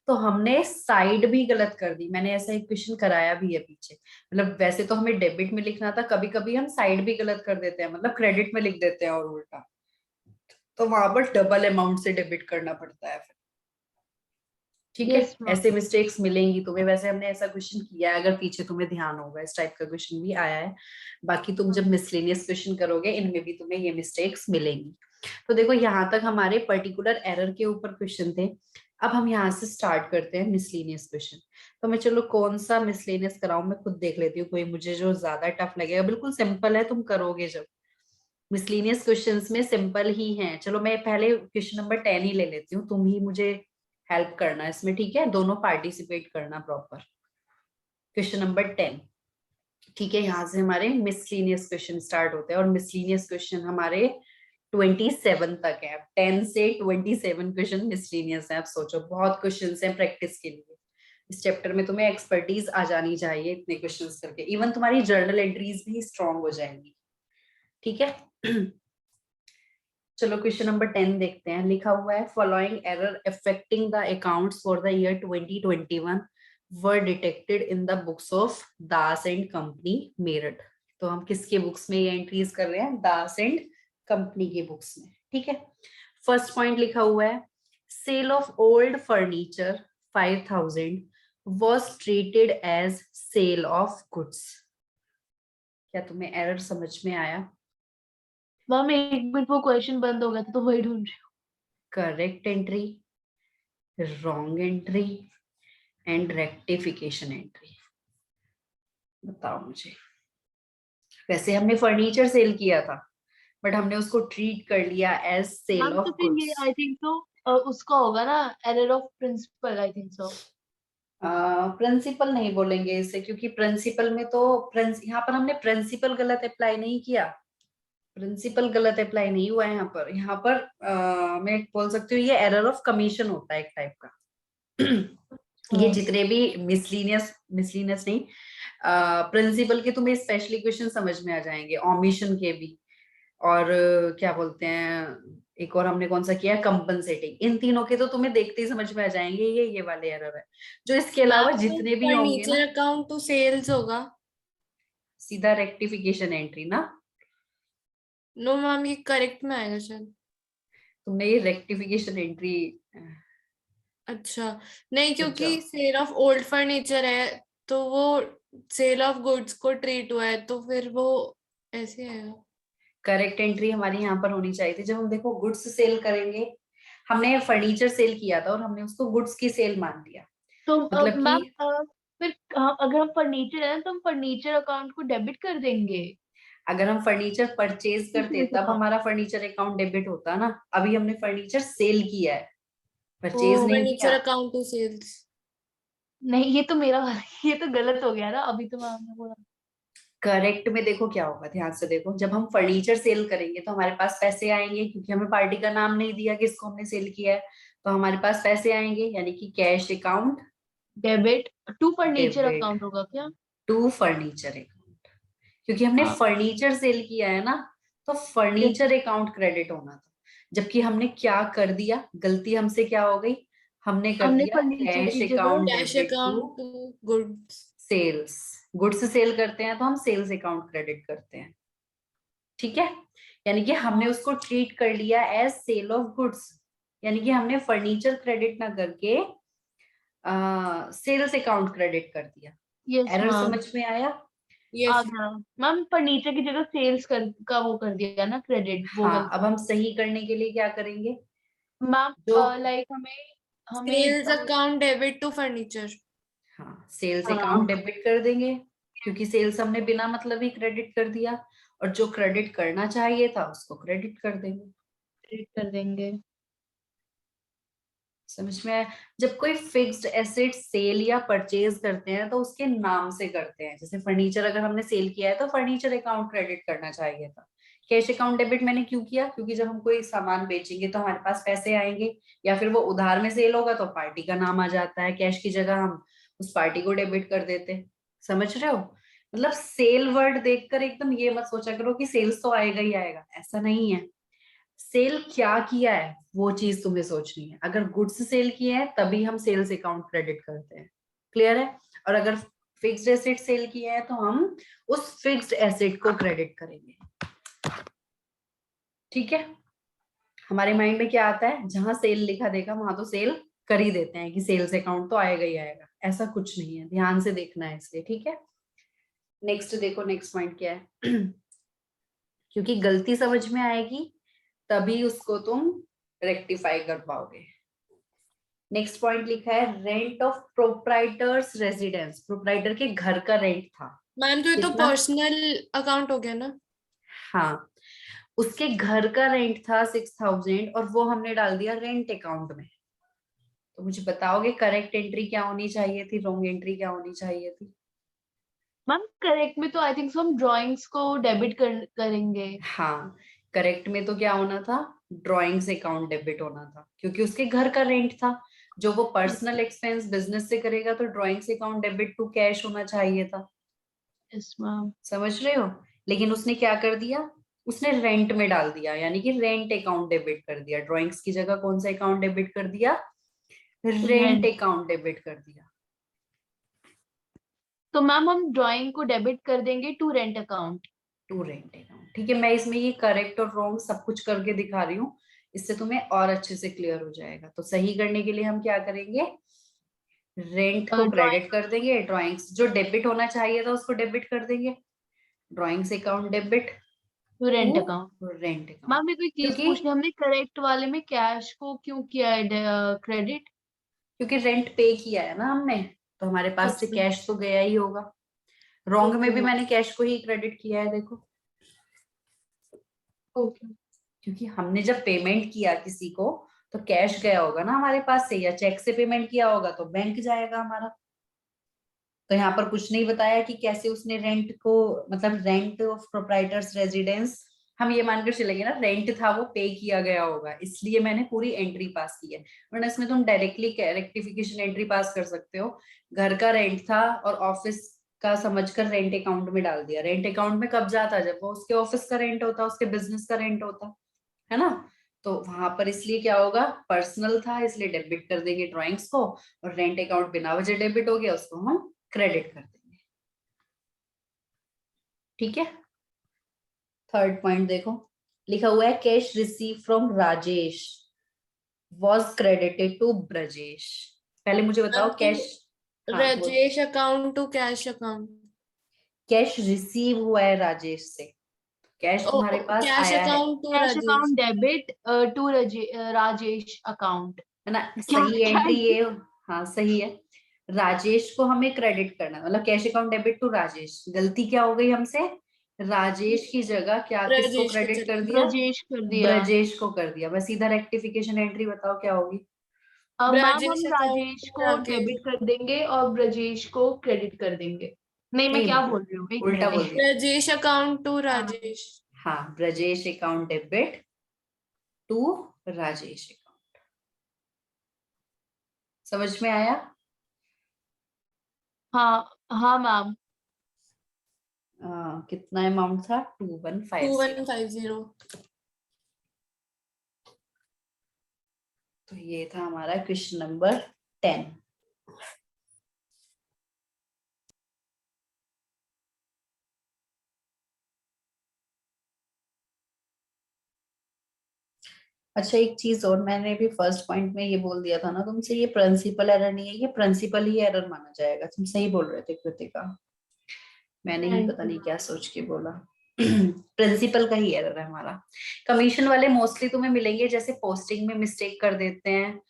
तो हमने साइड भी गलत कर दी। मैंने ऐसा एक क्वेश्चन कराया भी है पीछे। मतलब वैसे तो हमें डेबिट में लिखना था, कभी कभी हम साइड भी गलत कर देते हैं, मतलब क्रेडिट में लिख देते हैं और उल्टा। तो वहां पर डबल अमाउंट से डेबिट करना पड़ता है फिर। ठीक है,
यस मैम।
ऐसे मिस्टेक्स मिलेंगी तुम्हें। वैसे हमने ऐसा क्वेश्चन किया है, अगर पीछे तुम्हें ध्यान होगा इस टाइप का क्वेश्चन भी आया है। बाकी तुम जब मिसलेनियस क्वेश्चन करोगे इनमें भी तुम्हें ये मिस्टेक्स मिलेंगी। तो देखो यहाँ तक हमारे पर्टिकुलर एरर के ऊपर क्वेश्चन थे। अब हम यहाँ से स्टार्ट करते हैं मिसलेनियस क्वेश्चन। तो मैं चलो कौन सा मिसलेनियस कराऊं, मैं खुद देख लेती हूँ कोई मुझे जो ज्यादा टफ लगेगा। बिल्कुल सिंपल है, तुम करोगे जब। मिसलेनियस क्वेश्चंस में सिंपल ही हैं। चलो मैं पहले क्वेश्चन नंबर 10 ही ले लेती हूँ, तुम ही मुझे हेल्प करना इसमें, ठीक है। दोनों पार्टिसिपेट करना प्रॉपर। Question number 10। ठीक है, यहाँ से हमारे मिसलेनियस क्वेश्चन स्टार्ट होते हैं और मिसलेनियस क्वेश्चन हमारे 27 तक है। 10 से 27 क्वेश्चन मिसलेनियस है। आप सोचो, बहुत क्वेश्चन हैं प्रैक्टिस के लिए। इस चैप्टर में तुम्हें एक्सपर्टीज आ जानी चाहिए इतने क्वेश्चंस करके। इवन तुम्हारी जर्नल एंट्रीज भी स्ट्रांग हो जाएंगी। ठीक है। चलो क्वेश्चन नंबर 10 देखते हैं। लिखा हुआ है following error affecting the accounts for the year 2021 were detected in the books of Das and company Meerut. तो हम किसके बुक्स में ये एंट्रीज कर रहे हैं? दास एंड कंपनी के बुक्स में। ठीक है, फर्स्ट पॉइंट लिखा हुआ है sale of old furniture 5000 was treated as sale of goods. क्या तुम्हें एरर समझ में आया?
मैम एक मिनट, वो क्वेश्चन बंद हो गया था तो वही ढूंढ रही
correct entry, wrong entry and rectification entry. बताओ मुझे। वैसे हमने फर्नीचर सेल किया था, बट हमने उसको ट्रीट कर लिया एज
हूँ।
सेल
मैम तो
ऑफ
फिर ये
गुड्स।
आई थिंक तो उसका होगा ना, error of principle I think so.
Principle नहीं बोलेंगे इसे, क्योंकि प्रिंसिपल में तो यहाँ पर हमने प्रिंसिपल गलत अप्लाई नहीं किया। प्रिंसिपल गलत अप्लाई नहीं हुआ है यहाँ पर। यहाँ पर मैं बोल सकती हूँ ये एरर ऑफ कमीशन होता है एक टाइप का। ये जितने भी मिसलीनियस मिसलीनियस नहीं, प्रिंसिपल के तुम्हें स्पेशली क्वेश्चन समझ में आ जाएंगे, ओमिशन के भी। और क्या बोलते हैं, एक और हमने कौन सा किया, कंपनसेटिंग। इन तीनों के तो तुम्हें देखते ही समझ में आ जाएंगे ये वाले एरर है। जो इसके अलावा
मैम तो
जितने भी होंगे
फर्नीचर
ना,
अकाउंट तो सेल्स होगा।
सीधा रेक्टिफिकेशन एंट्री ना।
नो मैम, ये करेक्ट में आएगा शायद।
तुमने ये रेक्टिफिकेशन एंट्री,
अच्छा, नहीं
रुक जाओ।
क्योंकि सेल ऑफ ओल्ड फर्नीचर है तो वो सेल ऑफ गुड्स को ट्रीट हुआ है तो फिर वो ऐसे आएगा।
करेक्ट एंट्री हमारी यहाँ पर होनी चाहिए थी। जब हम देखो गुड्स सेल करेंगे, हमने फर्नीचर सेल किया था और हमने उसको गुड्स की सेल मान लिया।
तो
मतलब
मैम
कि
फिर अगर हम फर्नीचर है तो हम फर्नीचर अकाउंट को डेबिट कर देंगे।
अगर हम फर्नीचर परचेज करते
सेल्स
तब
अकाउंट।
हमारा फर्नीचर अकाउंट डेबिट होता ना। अभी हमने फर्नीचर सेल किया है,
ओ
परचेज नहीं
फर्नीचर
किया।
Account to sales.
नहीं, ये तो मेरा ये तो गलत हो गया ना, अभी तो मैम ने बोला।
करेक्ट में देखो क्या होगा, ध्यान से देखो। जब हम फर्नीचर सेल करेंगे तो हमारे पास पैसे आएंगे, क्योंकि हमें पार्टी का नाम नहीं दिया किसको हमने सेल किया है, तो हमारे पास पैसे आएंगे, यानी कि cash account
debit to furniture
debit
account होगा क्या?
To furniture account. क्योंकि हमने
हाँ।
फर्नीचर सेल किया है ना, तो
यस।
फर्नीचर अकाउंट क्रेडिट होना था। जबकि हमने क्या कर दिया, गलती हमसे क्या हो गई, हमने कर
हमने
दिया
फर्नीचर
कैश
की जगह
account
cash
debit to
account to goods.
Sales. Goods sale करते हैं तो हम सेल्स अकाउंट क्रेडिट करते हैं, ठीक है। यानी कि हमने उसको ट्रीट कर लिया एज सेल ऑफ गुड्स, यानी कि हमने फर्नीचर क्रेडिट ना करके सेल्स अकाउंट क्रेडिट कर दिया।
Yes
error
ma'am.
समझ में आया?
आ
यस।
गया मैम, फर्नीचर की जगह सेल्स का वो कर दिया ना, क्रेडिट, वो
हाँ, अब
गलती।
हम सही करने के लिए क्या करेंगे,
मैम
जो
लाइक हमें हमें
sales account debit to furniture.
हाँ सेल्स
हाँ,
अकाउंट डेबिट कर देंगे, क्योंकि सेल्स हमने बिना मतलब ही क्रेडिट कर दिया, और जो क्रेडिट करना चाहिए था उसको क्रेडिट कर देंगे।
क्रेडिट कर देंगे।
समझ में आया? जब कोई फिक्स्ड एसेट सेल या परचेज करते हैं तो उसके नाम से करते हैं। जैसे फर्नीचर अगर हमने सेल किया है तो फर्नीचर अकाउंट क्रेडिट करना चाहिए था। कैश अकाउंट डेबिट मैंने क्यों किया, क्योंकि जब हम कोई सामान बेचेंगे तो हमारे पास पैसे आएंगे, या फिर वो उधार में सेल होगा तो पार्टी का नाम आ जाता है, कैश की जगह हम उस पार्टी को डेबिट कर देते हैं। समझ रहे हो? मतलब सेल वर्ड देखकर एकदम ये मत सोचा करो कि सेल्स तो आएगा ही आएगा, ऐसा नहीं है। सेल क्या किया है वो चीज तुम्हें सोचनी है। अगर गुड्स सेल किए हैं तभी हम सेल्स अकाउंट क्रेडिट करते हैं, क्लियर है? और अगर फिक्स्ड एसेट सेल किए हैं तो हम उस फिक्स्ड एसेट को क्रेडिट करेंगे, ठीक है। हमारे माइंड में क्या आता है, जहां सेल लिखा देगा वहां तो सेल कर ही देते हैं कि सेल्स अकाउंट तो आएगा ही आएगा। ऐसा कुछ नहीं है, ध्यान से देखना है इसलिए, ठीक है। नेक्स्ट देखो, नेक्स्ट पॉइंट क्या है क्योंकि गलती समझ में आएगी तभी उसको तुम रेक्टिफाई कर पाओगे। नेक्स्ट पॉइंट लिखा है rent of proprietors residence. Proprietor के घर का रेंट था
मैम तो ये तो
कितना?
पर्सनल अकाउंट हो गया ना।
हाँ, उसके घर का रेंट था 6,000 और वो हमने डाल दिया रेंट अकाउंट में। तो मुझे बताओगे करेक्ट एंट्री क्या होनी चाहिए थी, रॉन्ग एंट्री क्या होनी चाहिए थी?
मैम करेक्ट में तो आई थिंक सो हम ड्राइंग्स को डेबिट करेंगे।
हाँ, करेक्ट में तो क्या होना था, ड्रॉइंग्स अकाउंट डेबिट होना था, क्योंकि उसके घर का रेंट था। जो वो पर्सनल एक्सपेंस बिजनेस से करेगा तो drawings account debit to cash होना चाहिए था।
Yes ma'am.
समझ रहे हो? लेकिन उसने क्या कर दिया, उसने रेंट में डाल दिया, यानी कि रेंट अकाउंट डेबिट कर दिया। ड्राइंग्स की जगह कौन सा अकाउंट डेबिट कर दिया, रेंट
रेंट।
अकाउंट डेबिट कर दिया।
तो मैम हम ड्राइंग को डेबिट कर देंगे to rent account.
To rent account, ठीक है। मैं इसमें ये करेक्ट और रॉन्ग सब कुछ करके दिखा रही हूँ, इससे तुम्हें और अच्छे से क्लियर हो जाएगा। तो सही करने के लिए हम क्या करेंगे, रेंट को
ड्राइंग
क्रेडिट कर देंगे, ड्राइंग्स जो डेबिट होना चाहिए था उसको डेबिट कर देंगे, drawings account debit
to
to
rent account.
Rent account.
Ma'am मेरे को एक चीज
क्योंकि
पूछनी है, हमने करेक्ट वाले में कैश को क्यों किया है क्रेडिट?
क्योंकि रेंट पे किया है ना हमने, तो हमारे पास से
ओके।
कैश तो गया ही होगा। रॉन्ग में
ओके।
भी मैंने कैश को ही क्रेडिट किया है, देखो।
ओके।
क्योंकि हमने जब पेमेंट किया किसी को तो कैश गया होगा ना हमारे पास से, या चेक से पेमेंट किया होगा तो बैंक जाएगा हमारा। तो यहाँ पर कुछ नहीं बताया कि कैसे उसने रेंट को, मतलब रेंट ऑफ प्रोप्राइटर्स रेजिडेंस, हम ये मानकर चलेंगे ना रेंट था वो पे किया गया होगा, इसलिए मैंने पूरी एंट्री पास की है। वरना इसमें तुम डायरेक्टली रेक्टिफिकेशन एंट्री पास कर सकते हो। घर का रेंट था और ऑफिस का समझकर रेंट अकाउंट में डाल दिया। रेंट अकाउंट में कब जाता, जब वो उसके ऑफिस का रेंट होता, उसके बिजनेस का रेंट होता है ना। तो वहां पर इसलिए क्या होगा, पर्सनल था इसलिए डेबिट कर देंगे ड्राइंग्स को, और रेंट अकाउंट बिना वजह डेबिट हो गया उसको हम क्रेडिट कर देंगे, ठीक है। थर्ड पॉइंट देखो, लिखा हुआ है cash receive from Rajesh was credited to Brajesh. पहले मुझे
मैम
बताओ
तो
कैश, हाँ वो
Rajesh account to cash account.
Cash receive हुआ है राजेश से, कैश तुम्हारे पास
कैश
आया है
account to
cash
Rajesh.
Account debit to Rajesh account.
है ना?
क्या
सही
क्या
एंट्री ये, हाँ सही है। राजेश को हमें क्रेडिट करना है, मतलब cash account debit to Rajesh. गलती क्या हो गई हमसे, राजेश की जगह क्या किसको
राजेश को
क्रेडिट
चला
कर दिया,
ब्रजेश कर दिया।
ब्रजेश को कर दिया। बस सीधा रेक्टिफिकेशन एंट्री बताओ क्या होगी।
मैम
ब्रजेश
हम
अकाउंट
राजेश
टू
को
राकेश।
डेबिट कर देंगे और ब्रजेश को क्रेडिट कर देंगे। नहीं, मैं
नहीं,
क्या बोल रही हूँ, एक
उल्टा
मिनट।
बोल दिया।
ब्रजेश अकाउंट टू
हाँ,
राजेश।
हाँ, Brajesh account debit to Rajesh account. समझ में आया?
हाँ, हाँ मैम।
कितना अमाउंट था, 2150।
2150।
तो ये था हमारा क्वेश्चन नंबर 10। अच्छा, एक चीज और, मैंने भी फर्स्ट पॉइंट में ये बोल दिया था ना तुमसे, ये प्रिंसिपल एरर नहीं है, ये प्रिंसिपल ही एरर माना जाएगा। तुम सही बोल रहे थे कृतिका, मैंने ही
थैंक
पता
यू
नहीं क्या
मैम।
सोच के बोला। प्रिंसिपल का ही एरर है हमारा। कमीशन वाले मोस्टली तुम्हें मिलेंगे जैसे पोस्टिंग में मिस्टेक कर देते हैं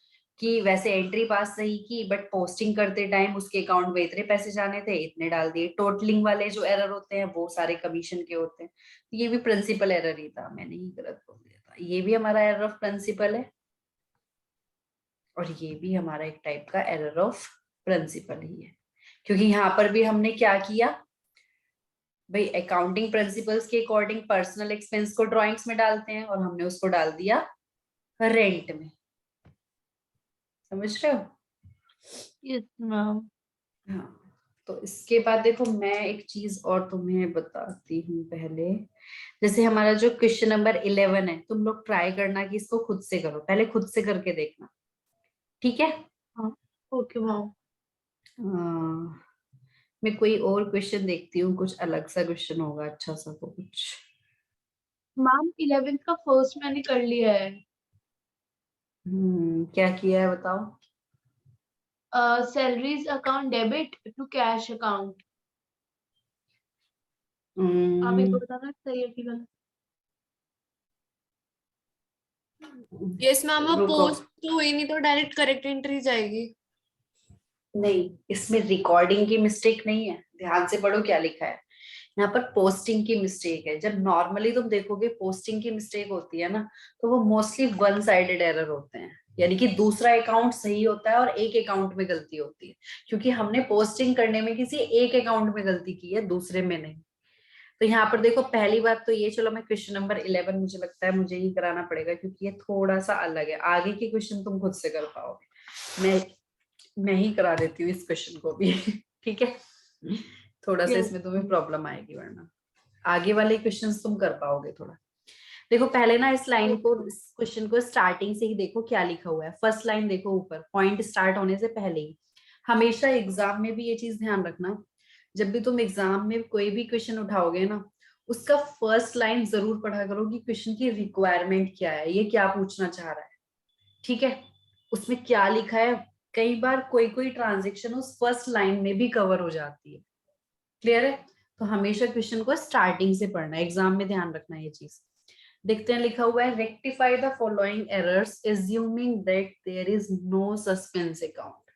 कि वैसे एंट्री पास सही की बट पोस्टिंग करते टाइम उसके अकाउंट में इतने पैसे जाने थे, इतने डाल दिए। टोटलिंग वाले जो एरर होते हैं वो सारे कमीशन के होते हैं। तो ये भी प्रिंसिपल एरर ही था, मैंने ही गलत बोल दिया था। ये भी हमारा एरर ऑफ प्रिंसिपल है और ये भी हमारा एक टाइप का एरर ऑफ प्रिंसिपल ही है, क्योंकि यहाँ पर भी हमने क्या किया भाई, अकाउंटिंग प्रिंसिपल्स के अकॉर्डिंग पर्सनल एक्सपेंस को ड्राइंग्स में डालते हैं और हमने उसको डाल दिया रेंट में। समझ रहे हो?
Yes ma'am.
हाँ। तो इसके बाद देखो, मैं एक चीज और तुम्हें बताती हूँ पहले। जैसे हमारा जो क्वेश्चन नंबर 11 है, तुम लोग ट्राई करना कि इसको खुद से करो, पहले खुद से करके देखना, ठीक है?
हाँ, ओके मैम।
मैं कोई और क्वेश्चन देखती हूँ, कुछ अलग सा क्वेश्चन होगा अच्छा सा तो कुछ।
मैम 11th का फर्स्ट मैंने कर लिया है।
क्या किया है बताओ।
Salaries account debit to cash account. आप एक
हम्म,
बार बताना सही है कि गलत।
यस मैम, वो
रुको,
पोस्ट तो हुई नहीं तो डायरेक्ट करेक्ट एंट्री जाएगी।
नहीं इसमें रिकॉर्डिंग की मिस्टेक नहीं है, ध्यान से पढ़ो क्या लिखा है। यहाँ पर पोस्टिंग की मिस्टेक है। जब नॉर्मली तुम देखोगे पोस्टिंग की मिस्टेक होती है ना, तो वो मोस्टली वन साइडेड एरर होते हैं, यानी कि दूसरा अकाउंट सही होता है और एक अकाउंट में गलती होती है, क्योंकि हमने पोस्टिंग करने में किसी एक अकाउंट में गलती की है, दूसरे में नहीं। तो यहाँ पर देखो, पहली बात तो ये, चलो मैं क्वेश्चन नंबर 11 मुझे लगता है मुझे ही कराना पड़ेगा क्योंकि ये थोड़ा सा अलग है। आगे के क्वेश्चन तुम खुद से कर पाओगे, मैं ही करा देती हूँ इस क्वेश्चन को भी। ठीक है, थोड़ा सा
यस।
इसमें तुम्हें प्रॉब्लम आएगी, वरना आगे वाले क्वेश्चंस तुम कर पाओगे थोड़ा। देखो पहले ना इस लाइन को,
ओके।
इस क्वेश्चन को स्टार्टिंग से ही देखो क्या लिखा हुआ है। फर्स्ट लाइन देखो ऊपर, पॉइंट स्टार्ट होने से पहले ही। हमेशा एग्जाम में भी ये चीज ध्यान रखना, जब भी तुम एग्जाम में कोई भी क्वेश्चन उठाओगे ना, उसका फर्स्ट लाइन जरूर पढ़ा करो कि क्वेश्चन की रिक्वायरमेंट क्या है, ये क्या पूछना चाह रहा है। ठीक है, उसमें क्या लिखा है। कई बार कोई कोई ट्रांजेक्शन उस फर्स्ट लाइन में भी कवर हो जाती है। क्लियर है? तो हमेशा क्वेश्चन को स्टार्टिंग से पढ़ना है, एग्जाम में ध्यान रखना ये चीज। देखते हैं, लिखा हुआ है rectify the following errors assuming that there is no suspense account.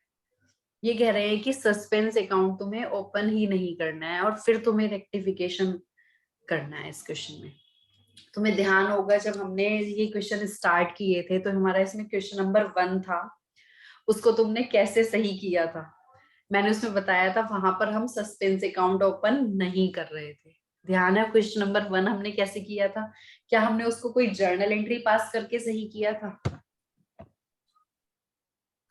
ये कह रहे हैं कि सस्पेंस अकाउंट तुम्हें ओपन ही नहीं करना है और फिर तुम्हें रेक्टिफिकेशन करना है इस क्वेश्चन में। तुम्हें ध्यान होगा जब हमने ये क्वेश्चन स्टार्ट किए थे तो हमारा इसमें क्वेश्चन नंबर 1 था, उसको तुमने कैसे सही किया था। मैंने उसमें बताया था वहां पर हम सस्पेंस अकाउंट ओपन नहीं कर रहे थे। ध्यान है? क्वेश्चन नंबर 1 हमने कैसे किया था? क्या हमने उसको कोई जर्नल एंट्री पास करके सही किया था?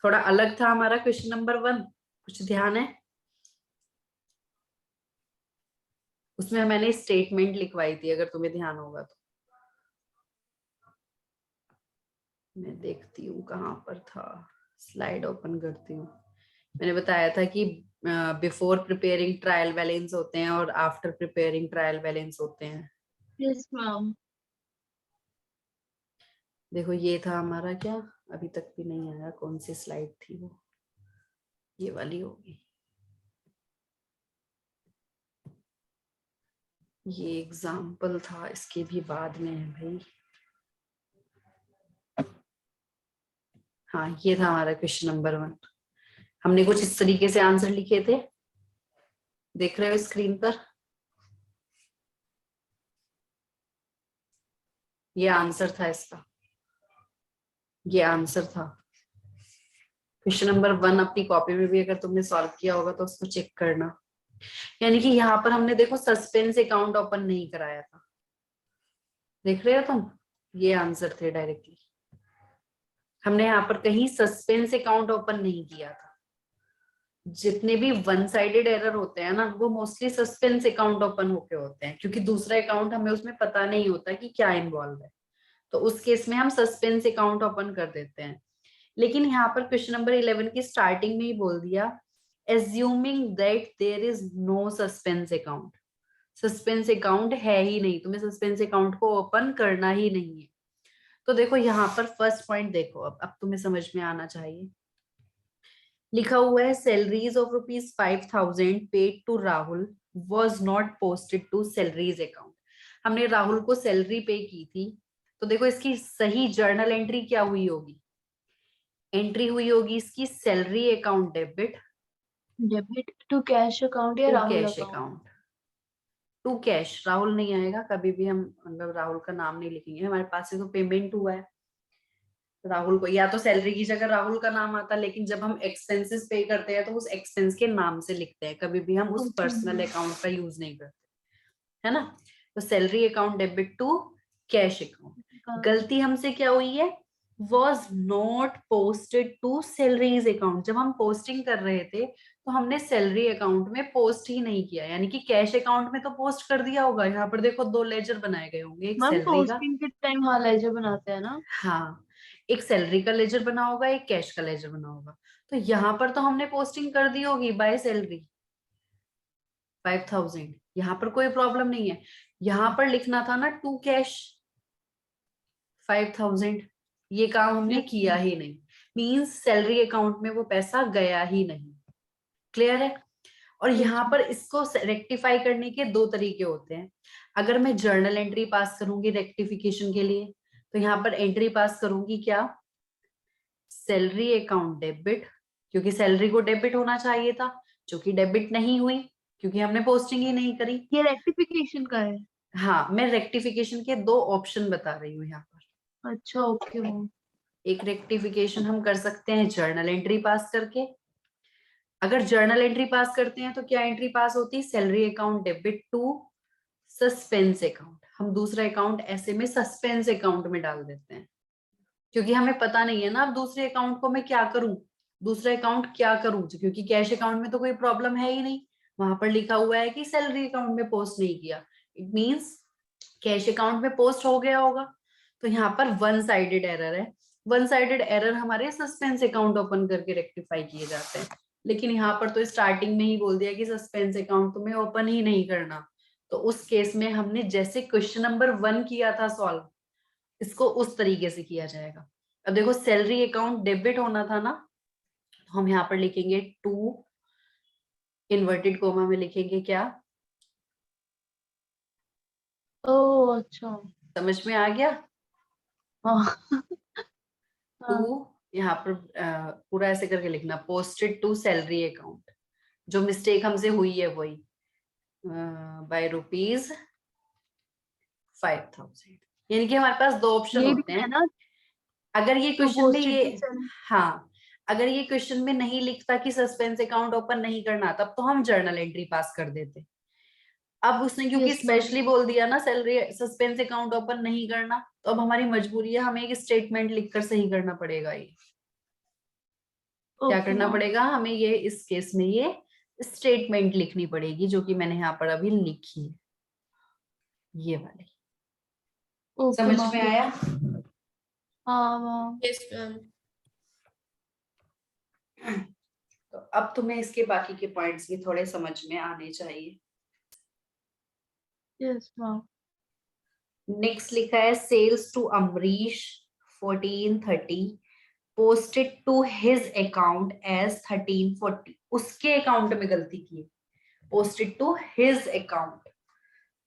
थोड़ा अलग था हमारा क्वेश्चन नंबर 1, कुछ ध्यान है? उसमें मैंने स्टेटमेंट लिखवाई थी, अगर तुम्हें ध्यान होगा तो। मैं देखती हूँ कहाँ पर था, स्लाइड ओपन करती हूँ। मैंने बताया था कि बिफोर प्रिपेयरिंग ट्रायल बैलेंस होते हैं और आफ्टर प्रिपेयरिंग ट्रायल बैलेंस होते हैं।
Yes ma'am.
देखो ये था हमारा, क्या अभी तक भी नहीं आया, कौन सी स्लाइड थी वो, ये वाली होगी। ये एग्जाम्पल था, इसके भी बाद में है भाई। हाँ, ये था हमारा क्वेश्चन नंबर 1। हमने कुछ इस तरीके से आंसर लिखे थे, देख रहे हो स्क्रीन पर। ये आंसर था इसका, ये आंसर था। क्वेश्चन नंबर 1 अपनी कॉपी में भी अगर तुमने सॉल्व किया होगा तो उसको चेक करना। यानी कि यहाँ पर हमने देखो सस्पेंस अकाउंट ओपन नहीं कराया था, देख रहे हो तुम, ये आंसर थे डायरेक्टली। हमने यहाँ पर कहीं सस्पेंस अकाउंट ओपन नहीं किया था। जितने भी वन साइडेड एरर होते हैं ना, वो मोस्टली सस्पेंस अकाउंट ओपन होके होते हैं, क्योंकि दूसरा अकाउंट हमें उसमें पता नहीं होता कि क्या इन्वॉल्व है। तो उस केस में हम सस्पेंस अकाउंट ओपन कर देते हैं। लेकिन यहाँ पर क्वेश्चन नंबर 11 की स्टार्टिंग में ही बोल दिया, assuming that there is no suspense account. Suspense account है ही नहीं, तुम्हें सस्पेंस अकाउंट को ओपन करना ही नहीं है। तो देखो यहाँ पर फर्स्ट पॉइंट देखो, अब तुम्हें समझ में आना चाहिए। लिखा हुआ है salaries of ₹5,000 paid to Rahul was not posted to salaries account. हमने राहुल को सैलरी पे की थी, तो देखो इसकी सही जर्नल एंट्री क्या हुई होगी? एंट्री हुई होगी इसकी salary account debit
to cash account या
to
Rahul
cash
account.
Account. To cash, Rahul नहीं आएगा कभी भी, हम मतलब राहुल का नाम नहीं लिखेंगे, हमारे पास से तो पेमेंट हुआ है। राहुल को या तो सैलरी की जगह राहुल का नाम आता, लेकिन जब हम एक्सपेंसेस पे करते हैं तो उस एक्सपेंस के नाम से लिखते हैं, कभी भी हम उस
ओके
पर्सनल अकाउंट का यूज नहीं करते, है ना। तो salary account debit to cash account. गलती हमसे क्या हुई है? Was not posted to salaries account. जब हम पोस्टिंग कर रहे थे तो हमने सैलरी अकाउंट में पोस्ट ही नहीं किया, यानी कि कैश अकाउंट में तो पोस्ट कर दिया होगा। यहाँ पर देखो 2 लेजर बनाए गए होंगे, एक
मैम
सैलरी का,
पोस्टिंग के टाइम हाँ लेजर बनाते हैं ना।
हाँ, एक सैलरी का लेजर बना होगा, एक कैश का लेजर बना होगा। तो यहाँ पर तो हमने पोस्टिंग कर दी होगी बाय सैलरी 5,000, यहाँ पर कोई प्रॉब्लम नहीं है। यहाँ पर लिखना था ना टू कैश 5,000, ये काम हमने
Yes,
किया ही नहीं, मींस सैलरी अकाउंट में वो पैसा गया ही नहीं। क्लियर है? और
yes,
यहाँ पर इसको रेक्टिफाई करने के 2 तरीके होते हैं। अगर मैं जर्नल एंट्री पास करूंगी रेक्टिफिकेशन के लिए, तो यहाँ पर एंट्री पास करूंगी क्या? सैलरी अकाउंट डेबिट, क्योंकि सैलरी को डेबिट होना चाहिए था, जो कि डेबिट नहीं हुई क्योंकि हमने पोस्टिंग ही नहीं करी।
ये रेक्टिफिकेशन का है।
हाँ, मैं रेक्टिफिकेशन के 2 ऑप्शन बता रही हूँ यहाँ पर।
अच्छा ओके मैम।
एक रेक्टिफिकेशन हम कर सकते हैं जर्नल एंट्री पास करके। अगर जर्नल एंट्री पास करते हैं तो क्या एंट्री पास होती है? Salary account debit to suspense account. हम दूसरा अकाउंट ऐसे में सस्पेंस अकाउंट में डाल देते हैं, क्योंकि हमें पता नहीं है ना अब दूसरे अकाउंट को मैं क्या करूं, दूसरा अकाउंट क्या करूं, क्योंकि कैश अकाउंट में तो कोई प्रॉब्लम है ही नहीं। वहां पर लिखा हुआ है कि सैलरी अकाउंट में पोस्ट नहीं किया, इट मींस कैश अकाउंट में पोस्ट हो गया होगा। तो यहाँ पर वन साइडेड एरर है। वन साइडेड एरर हमारे सस्पेंस अकाउंट ओपन करके रेक्टिफाई किए जाते हैं, लेकिन यहाँ पर तो स्टार्टिंग में ही बोल दिया कि सस्पेंस अकाउंट तुम्हें ओपन ही नहीं करना। तो उस केस में हमने जैसे क्वेश्चन नंबर 1 किया था सॉल्व, इसको उस तरीके से किया जाएगा। अब देखो सैलरी अकाउंट डेबिट होना था ना, तो हम यहाँ पर लिखेंगे टू, इन्वर्टेड कोमा में लिखेंगे क्या?
ओह अच्छा।
समझ में आ गया?
हाँ
टू,
हाँ
यहाँ पर पूरा ऐसे करके लिखना, पोस्टेड टू सैलरी अकाउंट। जो मिस्टेक हमसे हुई है वही, बाय ₹5,000। यानी कि हमारे पास 2 ऑप्शन
ये भी
होते
है
हैं।
ना।
अगर ये
टू
क्वेश्चन में
पोस्टेड
ये,
टू सेल।
हाँ, अगर ये क्वेश्चन में नहीं लिखता कि सस्पेंस अकाउंट ओपन नहीं करना, तब तो हम जर्नल एंट्री पास कर देते। अब उसने क्योंकि
यस मैम।
स्पेशली बोल दिया ना सैलरी सस्पेंस अकाउंट ओपन नहीं करना, तो अब हमारी मजबूरी है, हमें एक स्टेटमेंट लिखकर सही करना पड़ेगा। ये क्या
ओके
करना
मैम।
पड़ेगा हमें? ये इस केस में ये स्टेटमेंट लिखनी पड़ेगी, जो कि मैंने यहाँ पर अभी लिखी है, ये वाली।
ओके
समझ में
मैम।
आया?
हाँ मैम।
Yes ma'am.
तो अब तुम्हें इसके बाकी के पॉइंट्स भी थोड़े समझ में आने चाहिए।
Yes ma'am.
नेक्स्ट लिखा है sales to Amrish 1430 posted to his account as 1340। उसके अकाउंट में गलती की, पोस्टेड टू हिज अकाउंट।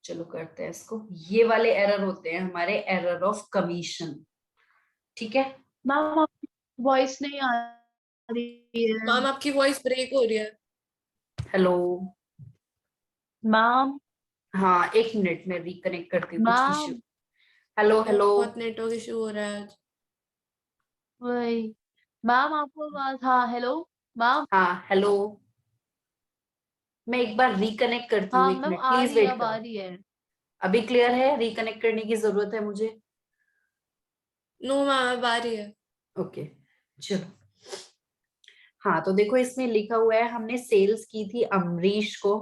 चलो करते हैं इसको। ये वाले एरर होते हैं हमारे एरर ऑफ कमीशन, ठीक है।
मैम आपकी वॉइस नहीं आ रही है।
मैम आपकी वॉइस ब्रेक हो रही है।
हेलो,
मैम
हाँ 1 मिनट में रिकनेक्ट करती हूँ, कुछ इश्यू।
मैम
हेलो हेलो,
बहुत नेटवर्क इशू हो रहा है आज।
वही मैम आपको आवाज, हाँ हेलो मैम।
हाँ हेलो, मैं एक बार रिकनेक्ट करती हूँ,
हाँ
1
मैम
मिनट
आ
प्लीज
रही है,
वेट
अब आ
करो।
रही है।
अभी क्लियर है? रिकनेक्ट करने की जरूरत है मुझे?
नो मैम अब आ रही है।
ओके चलो। हाँ तो देखो इसमें लिखा हुआ है हमने सेल्स की थी अमरीश को,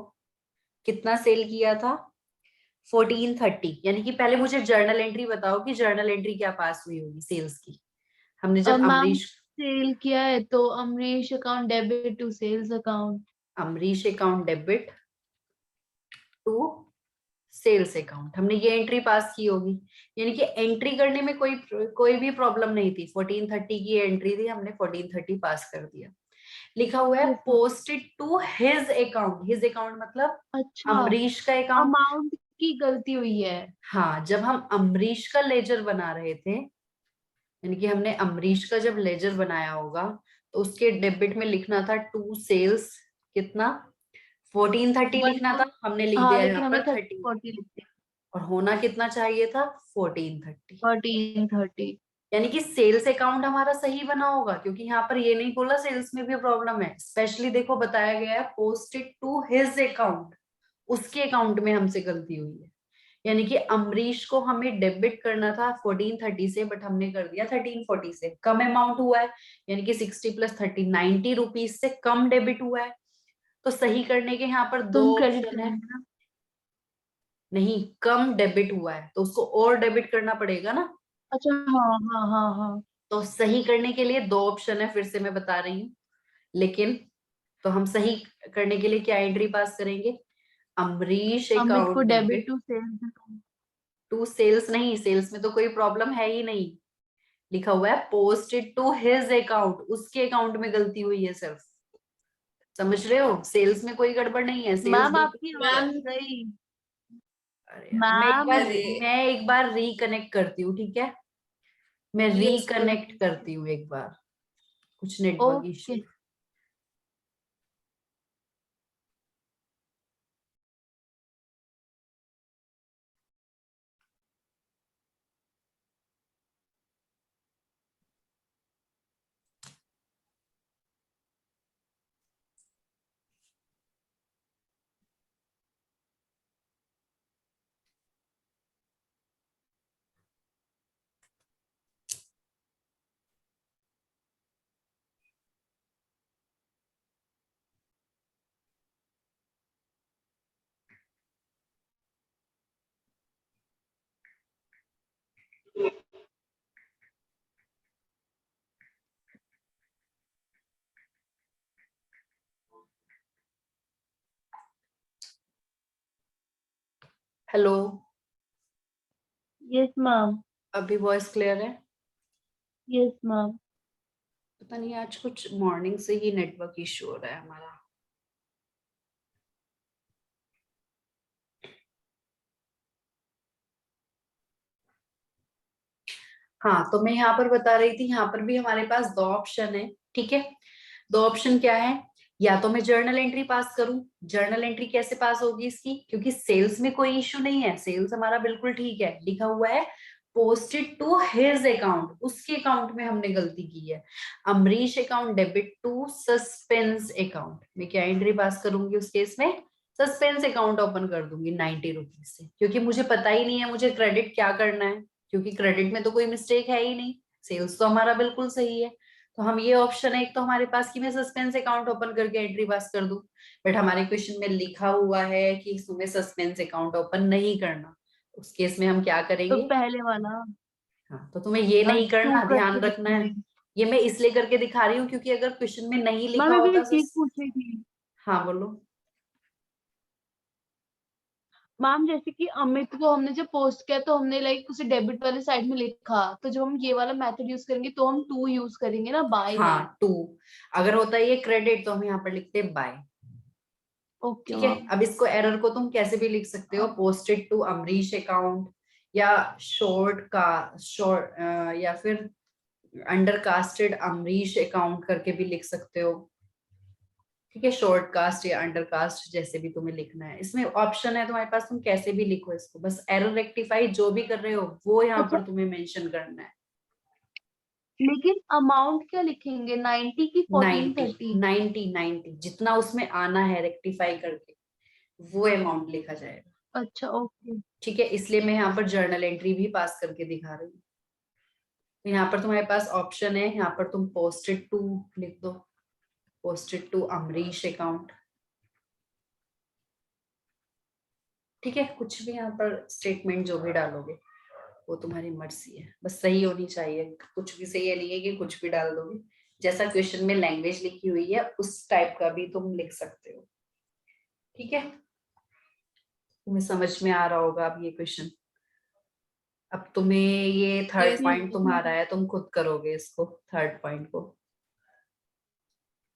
कितना सेल किया था? 1430। यानी कि पहले मुझे जर्नल एंट्री बताओ कि जर्नल एंट्री क्या पास हुई होगी सेल्स की। हमने
अब
जब
मैम
अमरीश
सेल किया है तो Amrish account debit to sales account.
Amrish account debit to sales account, हमने ये एंट्री पास की होगी। यानी कि एंट्री करने में कोई कोई भी प्रॉब्लम नहीं थी। 1430 की एंट्री थी, हमने 1430 पास कर दिया। लिखा हुआ है
yes ma'am.
Posted to his account. His account मतलब
अच्छा,
अमरीश का अकाउंट।
अमाउंट की गलती हुई है।
हाँ जब हम अमरीश का लेजर बना रहे थे, यानी कि हमने अमरीश का जब लेजर बनाया होगा, तो उसके डेबिट में लिखना था टू सेल्स कितना, 1430
वन
लिखना था, हमने लिख
हाँ
दिया यहाँ
लेकिन हमने
पर
30
30।
40 लिख दिया।
और होना कितना चाहिए था? 1430।
1430।
यानी कि सेल्स अकाउंट हमारा सही बना होगा, क्योंकि यहाँ पर ये नहीं बोला सेल्स में भी प्रॉब्लम है। स्पेशली देखो बताया गया है पोस्टेड टू हिज अकाउंट, उसके अकाउंट में हमसे गलती हुई है। यानी कि अमरीश को हमें डेबिट करना था 1430 से, बट हमने कर दिया 1340 से। कम अमाउंट हुआ है, यानी कि 60 + 30 90 रुपीज से कम डेबिट हुआ है। तो सही करने के यहाँ पर
तो
दो
हम क्रेडिट
ऑप्शन है।
करेंगे ना।
नहीं, कम डेबिट हुआ है तो उसको और डेबिट करना पड़ेगा ना।
अच्छा हाँ हाँ हाँ हाँ।
तो सही करने के लिए दो ऑप्शन है, फिर से मैं बता रही हूँ। लेकिन तो हम सही करने के लिए क्या एंट्री पास करेंगे? अमरीश
अमित को
account
debit
debit
to sales account.
To sales. नहीं, सेल्स में तो कोई प्रॉब्लम है ही नहीं। लिखा हुआ है पोस्टेड टू हिज अकाउंट, उसके अकाउंट में गलती हुई है सिर्फ। समझ रहे हो? सेल्स में कोई गड़बड़ नहीं है, सेल्स
मैम
बिल्कुल
आपकी
ठीक है।
आवाज
मैम
गई।
अरे यार,
मैम
अरे
मैं एक बार रिकनेक्ट करती हूँ, ठीक है। मैं
यस मैम।
रिकनेक्ट करती हूँ एक बार, कुछ network
okay.
Issue. Hello,
yes ma'am.
अभी वॉइस क्लियर है?
Yes ma'am.
पता नहीं आज कुछ मॉर्निंग से ही नेटवर्क इश्यू हो रहा है हमारा। हाँ तो मैं यहाँ पर बता रही थी, यहाँ पर भी हमारे पास दो ऑप्शन है, ठीक है। दो ऑप्शन क्या है? या तो मैं जर्नल एंट्री पास करूं। जर्नल एंट्री कैसे पास होगी इसकी? क्योंकि सेल्स में कोई इश्यू नहीं है, सेल्स हमारा बिल्कुल ठीक है। लिखा हुआ है पोस्टेड टू हिज अकाउंट, उसके अकाउंट में हमने गलती की है। Amrish account debit to suspense account, मैं क्या एंट्री पास करूंगी उस केस में? सस्पेंस अकाउंट ओपन कर दूंगी 90 रुपीज से, क्योंकि मुझे पता ही नहीं है मुझे क्रेडिट क्या करना है। क्योंकि क्रेडिट में तो कोई मिस्टेक है ही नहीं, सेल्स तो हमारा बिल्कुल सही है। तो हम ये ऑप्शन है एक तो हमारे पास कि मैं सस्पेंस अकाउंट ओपन करके एंट्री पास कर दूं। बट हमारे क्वेश्चन में लिखा हुआ है कि इसमें सस्पेंस अकाउंट ओपन नहीं करना। उस केस में हम क्या
तो
करेंगे?
पहले वाला
हाँ तो तुम्हें ये नहीं
टू
करना, ध्यान
करके
रखना है।
दिखाएंगे।
ये मैं इसलिए करके दिखा रही हूँ क्योंकि अगर क्वेश्चन में नहीं लिखा
मैम अभी
होता
एक
तो।
चीज पूछनी थी।
हाँ बोलो।
मैम जैसे कि अमित को हमने जब पोस्ट किया तो हमने लाइक उसे डेबिट वाले साइड में लिखा, तो जब हम ये वाला मेथड यूज करेंगे तो हम टू यूज करेंगे ना, बाय नहीं।
हाँ टू। अगर होता है ये क्रेडिट तो हम यहाँ पर लिखते बाय।
ओके
ठीक है।
मैम।
अब इसको एरर को तुम कैसे भी लिख सकते हो, पोस्टेड टू अमरीश अकाउंट, या शॉर्ट या फिर अंडरकास्टेड अमरीश अकाउंट करके भी लिख सकते हो। ठीक है, शॉर्ट कास्ट या अंडरकास्ट जैसे भी तुम्हें लिखना है, इसमें ऑप्शन है तुम्हारे पास, तुम कैसे भी लिखो इसको, बस एरर रेक्टिफाई जो भी कर रहे हो वो यहाँ
अच्छा,
पर तुम्हें मेंशन करना है।
लेकिन अमाउंट क्या लिखेंगे, 90 की
90
1430?
90 90 जितना उसमें आना है रेक्टिफाई करके वो अमाउंट लिखा जाएगा।
अच्छा ओके।
ठीक है, इसलिए मैं यहाँ पर जर्नल एंट्री भी पास करके दिखा रही हूँ। तो यहाँ पर तुम्हारे पास ऑप्शन है, यहाँ पर तुम पोस्टेड टू लिख दो, पोस्टेड टू अमरीश अकाउंट। ठीक है, कुछ भी यहाँ पर स्टेटमेंट जो भी डालोगे वो तुम्हारी मर्जी है, बस सही होनी चाहिए। कुछ भी सही है नहीं है कि कुछ भी डाल दोगे, जैसा क्वेश्चन में लैंग्वेज लिखी हुई है उस टाइप का भी तुम लिख सकते हो। ठीक है, तुम्हें समझ में आ रहा होगा अब ये क्वेश्चन। अब तुम्हें ये थर्ड
यस
पॉइंट
मैम।
तुम्हारा है, तुम खुद करोगे इसको, थर्ड पॉइंट को।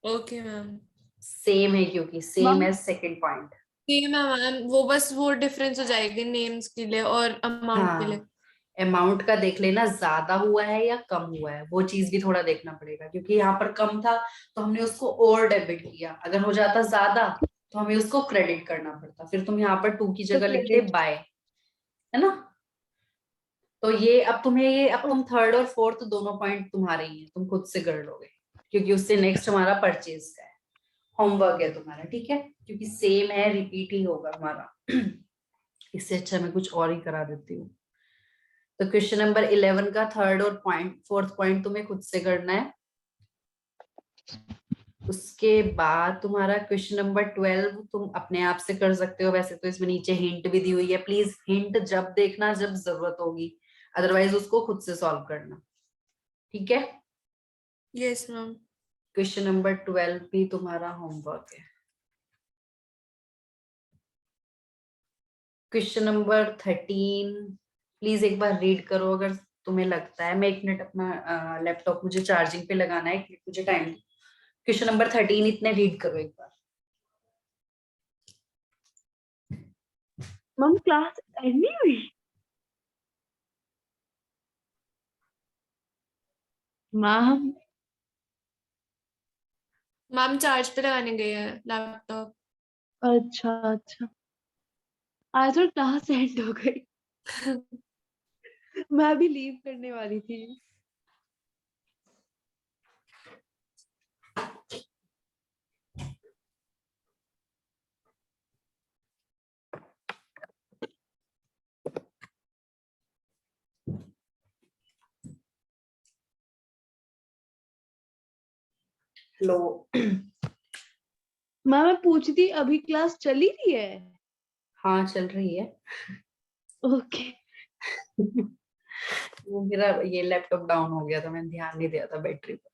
Okay ma'am.
सेम है क्योंकि सेम
मैम
है सेकंड पॉइंट।
ठीक है मैम, वो बस वो डिफरेंस हो जाएगी नेम्स के लिए और अमाउंट के लिए।
हाँ, अमाउंट का देख लेना ज्यादा हुआ है या कम हुआ है, वो चीज भी थोड़ा देखना पड़ेगा, क्योंकि यहाँ पर कम था तो हमने उसको और डेबिट किया, अगर हो जाता ज्यादा तो हमें उसको क्रेडिट करना पड़ता, फिर तुम यहाँ पर 2 की
तो
जगह लिखते
क्रेडिट।
बाय, है ना। तो ये अब तुम्हें ये अब तुम थर्ड और फोर्थ दोनों पॉइंट तुम्हारे ही हैं, तुम खुद से कर लोगे, क्योंकि उससे नेक्स्ट हमारा परचेज का है, होमवर्क है तुम्हारा। ठीक है, क्योंकि सेम है, रिपीट ही होगा हमारा। इससे अच्छा मैं कुछ और ही करा देती हूँ। तो क्वेश्चन नंबर 11 का थर्ड और फोर्थ पॉइंट तुम्हें खुद से करना है। उसके बाद तुम्हारा क्वेश्चन नंबर 12 तुम अपने आप से कर सकते हो, वैसे तो इसमें नीचे हिंट भी दी हुई है, प्लीज हिंट जब देखना जब जरूरत होगी, अदरवाइज उसको खुद से सॉल्व करना। ठीक है,
यस मैम।
क्वेश्चन नंबर 12 भी तुम्हारा होमवर्क है। क्वेश्चन नंबर 13 प्लीज एक बार रीड करो अगर तुम्हें लगता है। मैं 1 मिनट अपना लैपटॉप मुझे चार्जिंग पे लगाना है, मुझे टाइम। क्वेश्चन नंबर 13 इतने रीड करो एक बार।
मैम क्लास एंड नहीं हुई? मैम
मैम चार्ज पे लगाने गए हैं लैपटॉप।
अच्छा अच्छा, आज तो क्लास एंड हो गई। मैं भी लीव करने वाली थी।
हेलो।
मैं पूछी थी अभी क्लास चली रही है?
हाँ चल रही है।
ओके।
वो मेरा ये लैपटॉप डाउन हो गया था, मैंने ध्यान नहीं दिया था बैटरी पर,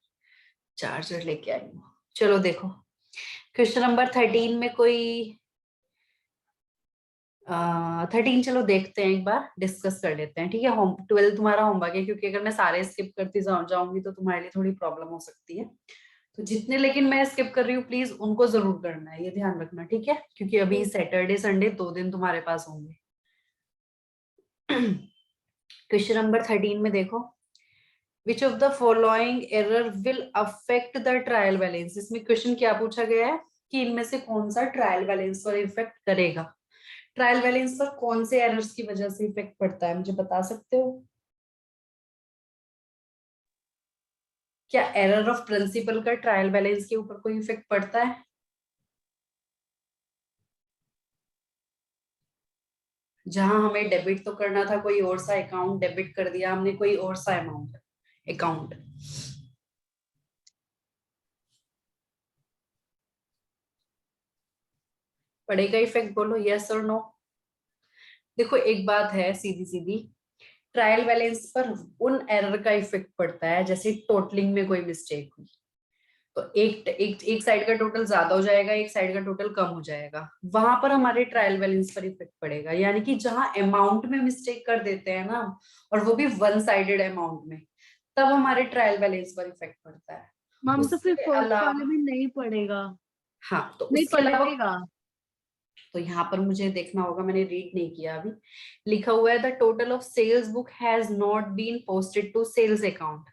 चार्जर लेके आई हूँ। चलो देखो, क्वेश्चन नंबर 13 में कोई 13 चलो देखते हैं, एक बार डिस्कस कर लेते हैं। ठीक है, होम 12 तुम्हारा होमवर्क है, क्योंकि अगर मैं सारे स्किप करती जाऊंगी तो तुम्हारे लिए थोड़ी प्रॉब्लम हो सकती है। तो जितने लेकिन मैं स्किप कर रही हूँ प्लीज उनको जरूर करना है, ये ध्यान रखना। ठीक है, क्योंकि अभी सैटरडे संडे 2 दिन तुम्हारे पास होंगे। क्वेश्चन नंबर 13 में देखो, which of the following error will affect the trial balance. इसमें क्वेश्चन क्या पूछा गया है कि इनमें से कौन सा ट्रायल बैलेंस पर इफेक्ट करेगा। ट्रायल बैलेंस पर कौन से एरर्स की वजह से इफेक्ट पड़ता है, मुझे बता सकते हो? क्या एरर ऑफ प्रिंसिपल का ट्रायल बैलेंस के ऊपर कोई इफेक्ट पड़ता है? जहां हमें डेबिट तो करना था कोई और सा अकाउंट, डेबिट कर दिया हमने कोई और सा अमाउंट अकाउंट, पड़ेगा इफेक्ट? बोलो यस और नो। देखो एक बात है सीधी सीधी, ट्रायल बैलेंस पर उन एरर का इफेक्ट पड़ता है जैसे टोटलिंग में कोई मिस्टेक हुई, तो एक साइड का टोटल ज्यादा हो जाएगा, एक साइड का टोटल कम हो जाएगा, वहां पर हमारे ट्रायल बैलेंस पर इफेक्ट पड़ेगा। यानी कि जहां अमाउंट में मिस्टेक कर देते हैं ना, और वो भी वन साइडेड अमाउंट में, तब हमारे ट्रायल बैलेंस पर इफेक्ट पड़ता है।
मैम तो फिर
उसके
फर्स्ट वाले
अलावा
में नहीं पड़ेगा?
हाँ, तो
नहीं
उसके अलावा
पड़ेगा?
तो यहाँ पर मुझे देखना होगा, मैंने रीड नहीं किया अभी। लिखा हुआ है the total of sales book has not been posted to sales account.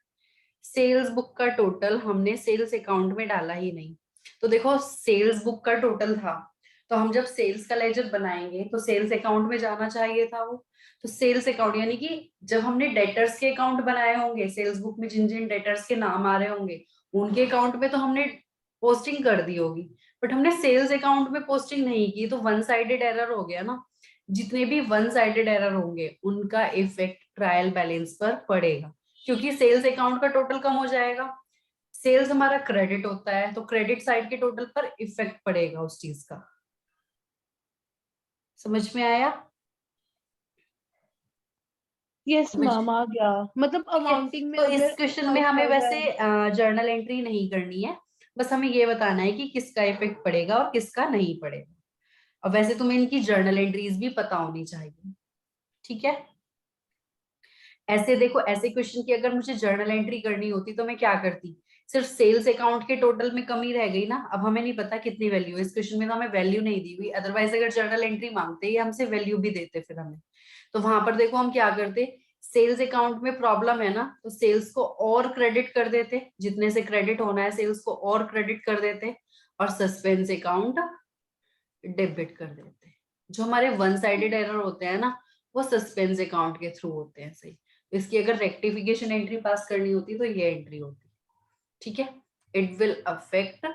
Sales book का टोटल हमने सेल्स अकाउंट में डाला ही नहीं। तो देखो सेल्स बुक का टोटल था, तो हम जब सेल्स का लेजर बनाएंगे तो सेल्स अकाउंट में जाना चाहिए था वो। तो सेल्स अकाउंट यानी कि जब हमने डेटर्स के अकाउंट बनाए होंगे, सेल्स बुक में जिन जिन डेटर्स के नाम आ रहे होंगे उनके अकाउंट में तो हमने पोस्टिंग कर दी होगी, बट हमने सेल्स अकाउंट में पोस्टिंग नहीं की, तो वन साइडेड एरर हो गया ना। जितने भी वन साइडेड एरर होंगे उनका इफेक्ट ट्रायल बैलेंस पर पड़ेगा, क्योंकि सेल्स अकाउंट का टोटल कम हो जाएगा। सेल्स हमारा क्रेडिट होता है, तो क्रेडिट साइड के टोटल पर इफेक्ट पड़ेगा उस चीज का। समझ में आया?
यस
समझ
मैम, आ गया। मतलब
ठीक है।
अमाउंटिंग में
तो इस
अगर
क्वेश्चन में हमें वैसे जर्नल एंट्री नहीं करनी है, बस हमें ये बताना है कि किसका इफेक्ट पड़ेगा और किसका नहीं पड़ेगा। और वैसे तुम्हें इनकी जर्नल एंट्रीज भी पता होनी चाहिए, ठीक है। ऐसे देखो, ऐसे क्वेश्चन की अगर मुझे जर्नल एंट्री करनी होती तो मैं क्या करती, सिर्फ सेल्स अकाउंट के टोटल में कमी रह गई ना। अब हमें नहीं पता कितनी वैल्यू है, इस क्वेश्चन में तो हमें वैल्यू नहीं दी हुई, अदरवाइज अगर जर्नल एंट्री मांगते ही हमसे वैल्यू भी देते फिर हमें। तो वहां पर देखो हम क्या करते, सेल्स अकाउंट में प्रॉब्लम है ना, तो सेल्स को और क्रेडिट कर देते, जितने से क्रेडिट होना है सेल्स को और क्रेडिट कर देते, और सस्पेंस अकाउंट डेबिट कर देते। जो हमारे वन साइडेड एरर होते हैं ना, वो सस्पेंस अकाउंट के थ्रू होते हैं। सही, इसकी अगर रेक्टिफिकेशन एंट्री पास करनी होती तो ये एंट्री होती, ठीक है। It will affect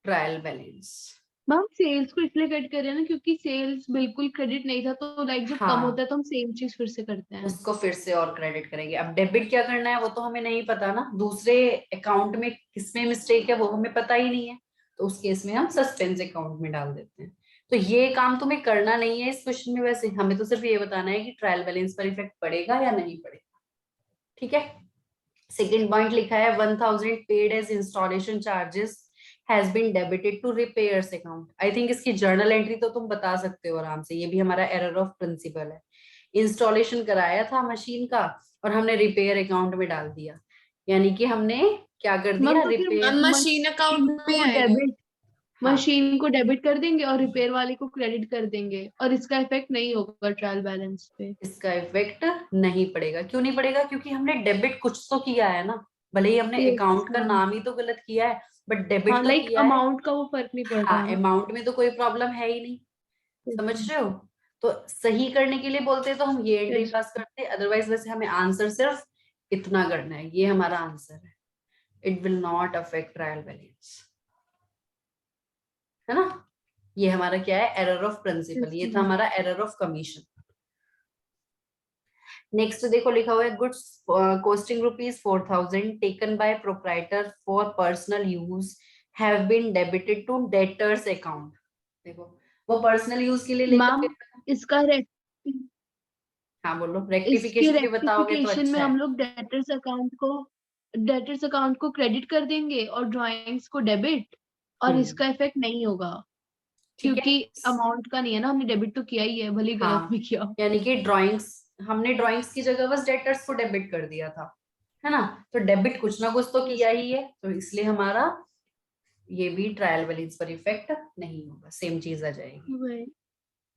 trial balance.
Ma'am sales को इसलिए कट कर रहे हैं ना, क्योंकि सेल्स बिल्कुल क्रेडिट नहीं था, तो लाइक जब कम होता
हाँ,
है तो हम सेम चीज फिर से करते हैं।
उसको फिर से और क्रेडिट करेंगे। अब डेबिट क्या करना है वो तो हमें नहीं पता ना, दूसरे अकाउंट में किसमें मिस्टेक है वो हमें पता ही नहीं है, तो उस केस में हम सस्पेंस अकाउंट में डाल देते हैं। तो ये काम तुम्हें करना नहीं है इस क्वेश्चन में, वैसे हमें तो सिर्फ ये बताना है कि ट्रायल बैलेंस पर इफेक्ट पड़ेगा या नहीं पड़ेगा, ठीक है। सेकेंड पॉइंट लिखा है 1000 paid as installation charges has been debited to repairs account. I think इसकी जर्नल एंट्री तो तुम बता सकते हो आराम से, ये भी हमारा एरर ऑफ प्रिंसिपल है। इंस्टॉलेशन कराया था मशीन का और हमने रिपेयर अकाउंट में डाल दिया, यानी कि हमने क्या कर
मैम
दिया,
तो फिर
अब
रिपेयर।
मशीन अकाउंट में
को
आएगा।
डेबिट
हाँ,
मशीन को डेबिट कर देंगे और रिपेयर वाले को क्रेडिट कर देंगे, और इसका इफेक्ट नहीं होगा ट्रायल बैलेंस पे।
इसका इफेक्ट नहीं पड़ेगा। क्यों नहीं पड़ेगा? क्योंकि हमने डेबिट कुछ तो किया है ना, भले ही हमने
यस
अकाउंट का
मैम।
नाम ही तो गलत किया है, बट
हाँ,
डेबिट तो
लाइक
किया है।
अमाउंट का वो फर्क नहीं पड़
हाँ,
रहा ना।
अमाउंट में तो कोई प्रॉब्लम है ही नहीं,
यस
समझ
मैम।
रहे हो। तो सही करने के लिए बोलते तो हम ये एंट्री
यस।
पास करते, अदरवाइज वैसे हमें आंसर सिर्फ इतना करना है, ये हमारा आंसर है। It will not affect trial balance, है ना। ये हमारा क्या है, एरर ऑफ प्रिंसिपल,
यस
ये था
मैम।
हमारा एरर ऑफ कमीशन। नेक्स्ट देखो लिखा हुआ है goods costing ₹4000 taken by proprietor for personal use have been debited to debtors account. देखो वो पर्सनल यूज के लिए लेकर
मैम
गए थे।
इसका
हाँ बोलो,
इसके
रेक्टिफिकेशन भी बताओगे तो
रेक्टिफिकेशन में
अच्छा है।
हम लोग डेटर्स अकाउंट को क्रेडिट कर देंगे और ड्राइंग्स को डेबिट, और
हम्म,
इसका इफेक्ट नहीं होगा,
ठीक है।
क्योंकि अमाउंट का नहीं है ना, हमने डेबिट तो किया ही है, भले ही गलत
हाँ,
भी किया हो।
यानी कि ड्राइंग्स, हमने ड्राइंग्स की जगह बस डेटर्स को डेबिट कर दिया था, है ना। तो डेबिट कुछ ना कुछ तो
यस।
किया ही है, तो इसलिए हमारा ये भी ट्रायल बैलेंस पर इफेक्ट नहीं होगा, सेम चीज आ जाएगी।
वही।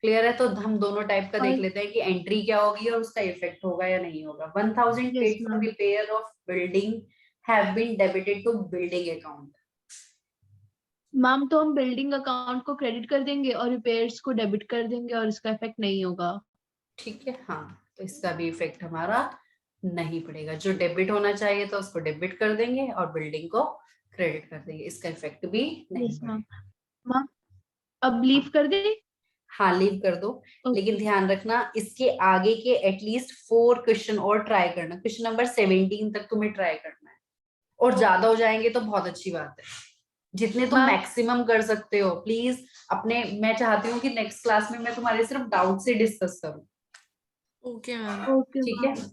क्लियर है? तो हम दोनों टाइप का देख
और
लेते हैं कि एंट्री क्या होगी और उसका इफेक्ट होगा या नहीं होगा। 1000
yes
paid for
ma'am.
Repair of building have been debited to building account.
Ma'am तो हम बिल्डिंग अकाउंट को क्रेडिट कर देंगे और रिपेयर्स को डेबिट कर देंगे, और इसका इफेक्ट नहीं होगा।
ठीक है, हाँ, तो इसका भी इफेक्ट हमारा नहीं पड़ेगा। जो डेबिट होना चाहिए तो उसको डेबिट कर देंगे और बिल्डिंग को क्रेडिट कर देंगे, इसका इफेक्ट भी नहीं
यस मैम।
पड़ेगा।
मैम अब लीव
हाँ,
कर दे।
हाँ लीव कर दो, लेकिन ध्यान रखना इसके आगे के एटलीस्ट 4 क्वेश्चन और ट्राई करना, क्वेश्चन नंबर 17 तक तुम्हें ट्राई करना है, और ज्यादा हो जाएंगे तो बहुत अच्छी बात है। जितने तुम
मैम
मैक्सिमम कर सकते हो प्लीज अपने, मैं चाहती हूँ कि नेक्स्ट क्लास में मैं तुम्हारे सिर्फ डाउट से डिस्कस करूँ,
ओके मैम।
ओके
ठीक है।
मैम।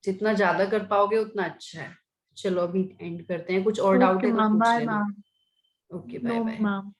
जितना ज्यादा कर पाओगे उतना अच्छा है। चलो अभी एंड करते हैं, कुछ और डाउट
ओके
है तो
मैम,
पूछ
बाय
लेना।
Ma'am.
Okay,
no
bye bye.
Ma'am.